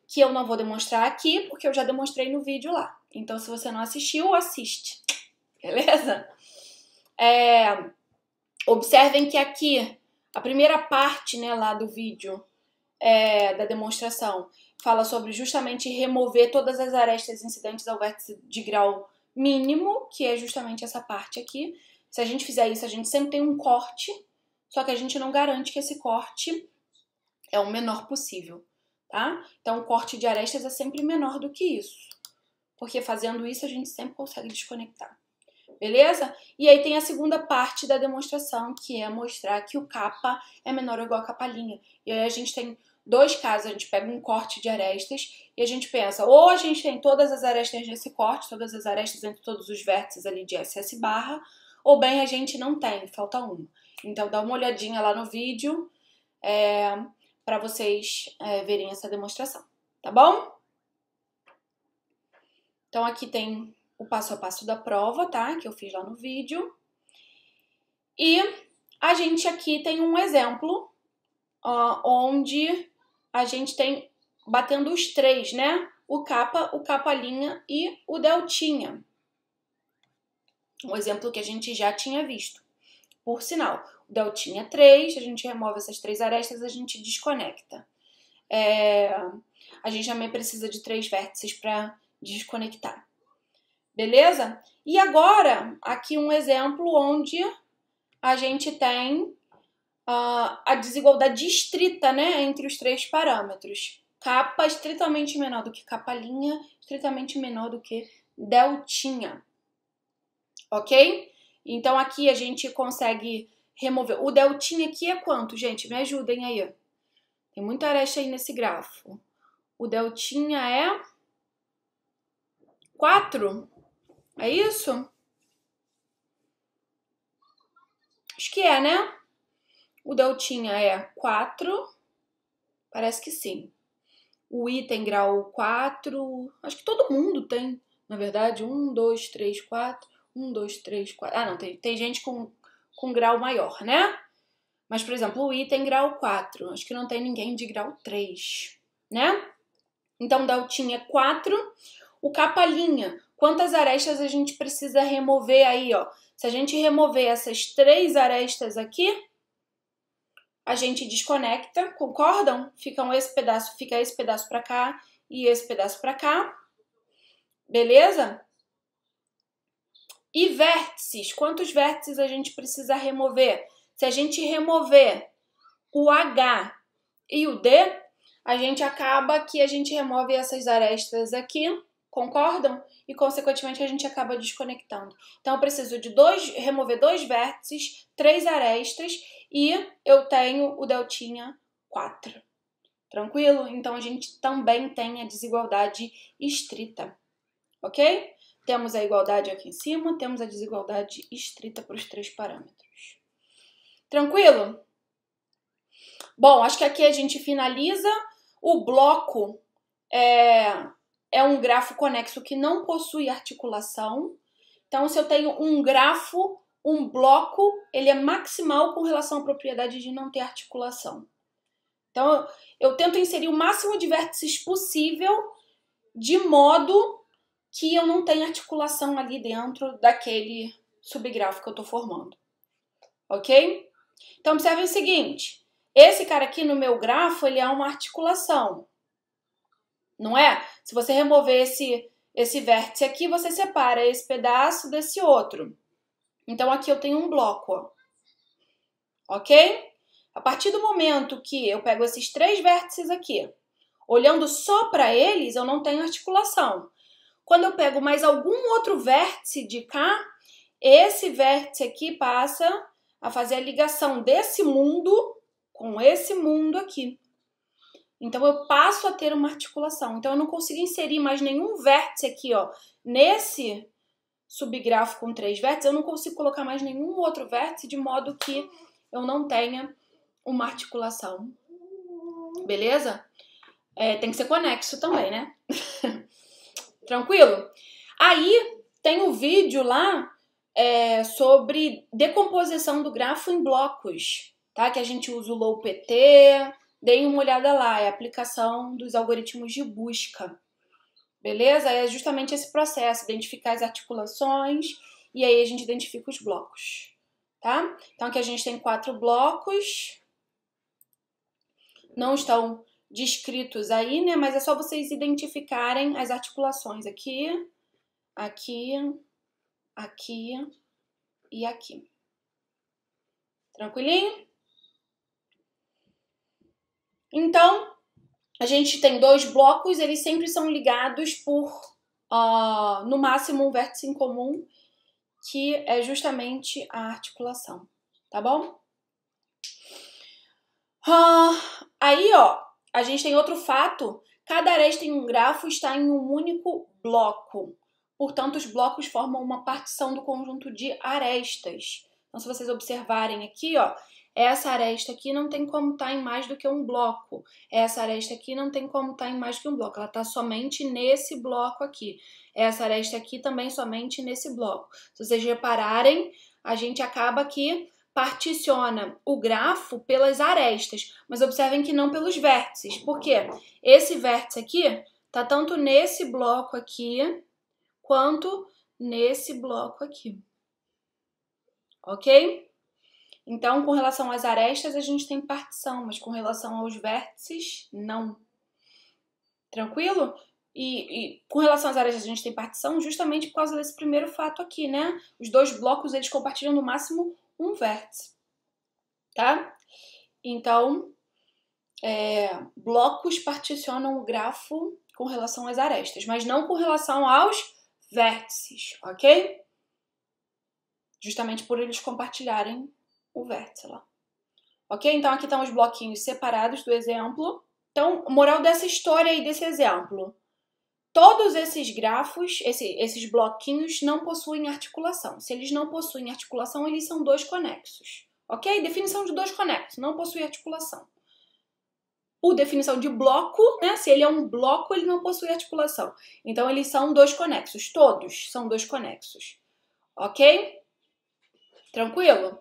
Que eu não vou demonstrar aqui, porque eu já demonstrei no vídeo lá. Então, se você não assistiu, assiste. Beleza? Observem que aqui, a primeira parte, né, lá do vídeo da demonstração, fala sobre justamente remover todas as arestas incidentes ao vértice de grau mínimo, que é justamente essa parte aqui. Se a gente fizer isso, a gente sempre tem um corte, só que a gente não garante que esse corte é o menor possível, tá? Então, o corte de arestas é sempre menor do que isso, porque fazendo isso a gente sempre consegue desconectar, beleza? E aí tem a segunda parte da demonstração, que é mostrar que o capa é menor ou igual a capa-linha. E aí a gente tem 2 casos, a gente pega um corte de arestas e a gente pensa, ou a gente tem todas as arestas nesse corte, todas as arestas entre todos os vértices ali de SS barra, ou bem a gente não tem, falta uma. Então dá uma olhadinha lá no vídeo para vocês verem essa demonstração, tá bom? Então, aqui tem o passo a passo da prova, tá? Que eu fiz lá no vídeo. E a gente aqui tem um exemplo onde a gente tem batendo os três, né? O capa-linha e o deltinha. Um exemplo que a gente já tinha visto. Por sinal, o deltinha 3, a gente remove essas 3 arestas, a gente desconecta. A gente também precisa de 3 vértices para desconectar. Beleza? E agora, aqui um exemplo onde a gente tem a desigualdade estrita, né, entre os 3 parâmetros. Capa estritamente menor do que capa-linha, estritamente menor do que deltinha. Ok? Então, aqui a gente consegue remover. O deltinha aqui é quanto, gente? Me ajudem aí. Tem muita aresta aí nesse grafo. O deltinha é 4. É isso? Acho que é, né? O deltinha é 4. Parece que sim. O I tem grau 4. Acho que todo mundo tem, na verdade. 1, 2, 3, 4. 1, 2, 3, 4. Ah, não. Tem gente com grau maior, né? Mas, por exemplo, o I tem grau 4. Acho que não tem ninguém de grau 3, né? Então, deltinha é 4. O capa-linha. Quantas arestas a gente precisa remover aí, ó? Se a gente remover essas 3 arestas aqui, a gente desconecta, concordam? Fica esse pedaço para cá e esse pedaço para cá. Beleza? E vértices. Quantos vértices a gente precisa remover? Se a gente remover o H e o D, a gente acaba que a gente remove essas arestas aqui, concordam? E, consequentemente, a gente acaba desconectando. Então, eu preciso de remover 2 vértices, 3 arestas e eu tenho o deltinha 4. Tranquilo? Então, a gente também tem a desigualdade estrita. Ok? Temos a igualdade aqui em cima, temos a desigualdade estrita para os 3 parâmetros. Tranquilo? Bom, acho que aqui a gente finaliza. O bloco é um grafo conexo que não possui articulação. Então, se eu tenho um grafo, um bloco, ele é maximal com relação à propriedade de não ter articulação. Então, eu tento inserir o máximo de vértices possível de modo que eu não tenha articulação ali dentro daquele subgrafo que eu estou formando. Ok? Então, observe o seguinte. Esse cara aqui no meu grafo, ele é uma articulação. Não é? Se você remover esse vértice aqui, você separa esse pedaço desse outro. Então, aqui eu tenho um bloco, ó. Ok? A partir do momento que eu pego esses 3 vértices aqui, olhando só para eles, eu não tenho articulação. Quando eu pego mais algum outro vértice de cá, esse vértice aqui passa a fazer a ligação desse mundo com esse mundo aqui. Então, eu passo a ter uma articulação. Então, eu não consigo inserir mais nenhum vértice aqui, ó. Nesse subgrafo com 3 vértices, eu não consigo colocar mais nenhum outro vértice, de modo que eu não tenha uma articulação. Beleza? Tem que ser conexo também, né? Tranquilo? Aí, tem um vídeo lá sobre decomposição do grafo em blocos, tá? Que a gente usa o LowPT. Deem uma olhada lá, é a aplicação dos algoritmos de busca. Beleza? É justamente esse processo, identificar as articulações e aí a gente identifica os blocos, tá? Então aqui a gente tem 4 blocos, não estão descritos aí, né? Mas é só vocês identificarem as articulações aqui, aqui, aqui e aqui. Tranquilinho? Então, a gente tem 2 blocos, eles sempre são ligados por, no máximo, um vértice em comum, que é justamente a articulação, tá bom? Aí, ó, a gente tem outro fato. Cada aresta em um grafo está em um único bloco. Portanto, os blocos formam uma partição do conjunto de arestas. Então, se vocês observarem aqui, ó, Essa aresta aqui não tem como estar em mais do que um bloco. Essa aresta aqui não tem como estar em mais do que um bloco. Ela está somente nesse bloco aqui. Essa aresta aqui também somente nesse bloco. Se vocês repararem, a gente acaba que particiona o grafo pelas arestas. Mas observem que não pelos vértices. Por quê? Esse vértice aqui está tanto nesse bloco aqui, quanto nesse bloco aqui. Ok? Então, com relação às arestas, a gente tem partição, mas com relação aos vértices, não. Tranquilo? E com relação às arestas, a gente tem partição justamente por causa desse primeiro fato aqui, né? Os dois blocos, eles compartilham no máximo um vértice, tá? Então, blocos particionam o grafo com relação às arestas, mas não com relação aos vértices, ok? Justamente por eles compartilharem o vértice lá. Ok? Então, aqui estão os bloquinhos separados do exemplo. Então, moral dessa história aí, desse exemplo. Todos esses grafos, esses bloquinhos, não possuem articulação. Se eles não possuem articulação, eles são dois conexos. Ok? Definição de dois conexos. Não possui articulação. Por definição de bloco, né? Se ele é um bloco, ele não possui articulação. Então, eles são dois conexos. Todos são dois conexos. Ok? Tranquilo?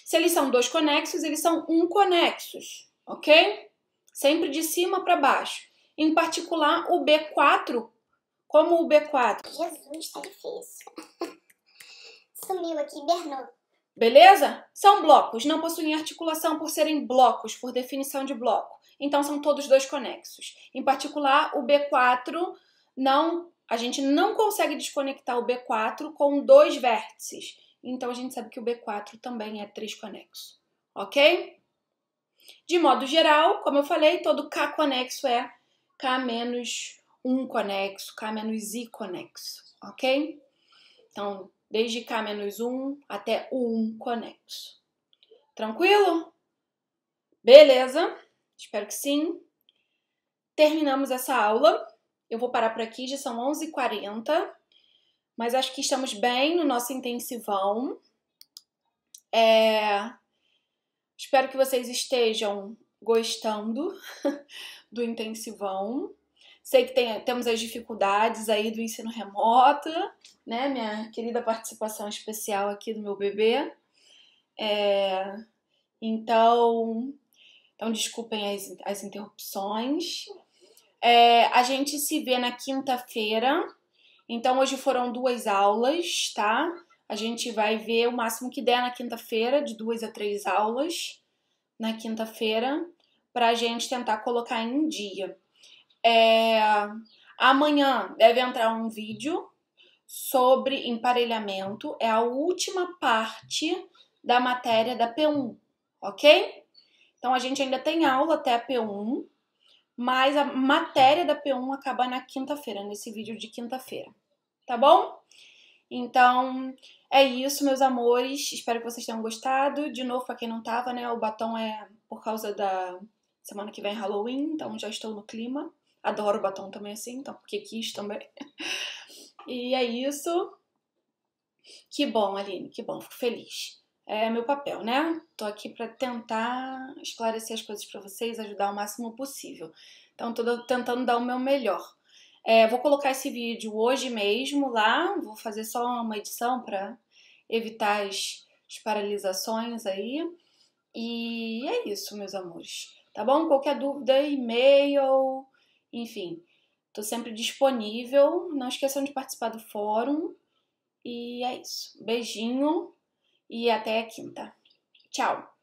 Se eles são dois conexos, eles são conexos, ok? Sempre de cima para baixo. Em particular, o B4, como o B4. Jesus, tá difícil. Sumiu aqui, Bernou. Beleza? São blocos, não possuem articulação por serem blocos, por definição de bloco. Então, são todos dois conexos. Em particular, o B4, a gente não consegue desconectar o B4 com dois vértices. Então, a gente sabe que o B4 também é trisconexo, ok? De modo geral, como eu falei, todo K conexo é K menos 1 conexo, K menos I conexo, ok? Então, desde K menos 1 até o 1 conexo. Tranquilo? Beleza? Espero que sim. Terminamos essa aula. Eu vou parar por aqui, já são 11h40. Mas acho que estamos bem no nosso intensivão. Espero que vocês estejam gostando do intensivão. Sei que temos as dificuldades aí do ensino remoto, né? Minha querida participação especial aqui do meu bebê. Então desculpem as interrupções. A gente se vê na quinta-feira. Então, hoje foram 2 aulas, tá? A gente vai ver o máximo que der na quinta-feira, de 2 a 3 aulas na quinta-feira, pra gente tentar colocar em dia. Amanhã deve entrar um vídeo sobre emparelhamento. É a última parte da matéria da P1, ok? Então, a gente ainda tem aula até a P1, mas a matéria da P1 acaba na quinta-feira, nesse vídeo de quinta-feira, tá bom? Então, é isso, meus amores. Espero que vocês tenham gostado. De novo, pra quem não tava, né, o batom é por causa da semana que vem Halloween, então já estou no clima. Adoro batom também assim, então porque quis também. E é isso. Que bom, Aline, que bom, fico feliz. É meu papel, né? Tô aqui pra tentar esclarecer as coisas pra vocês, ajudar o máximo possível. Então, tô tentando dar o meu melhor. Vou colocar esse vídeo hoje mesmo lá, vou fazer só uma edição pra evitar as paralisações aí. E é isso, meus amores. Tá bom? Qualquer dúvida, e-mail, enfim. Tô sempre disponível. Não esqueçam de participar do fórum. E é isso. Beijinho. E até a quinta. Tchau!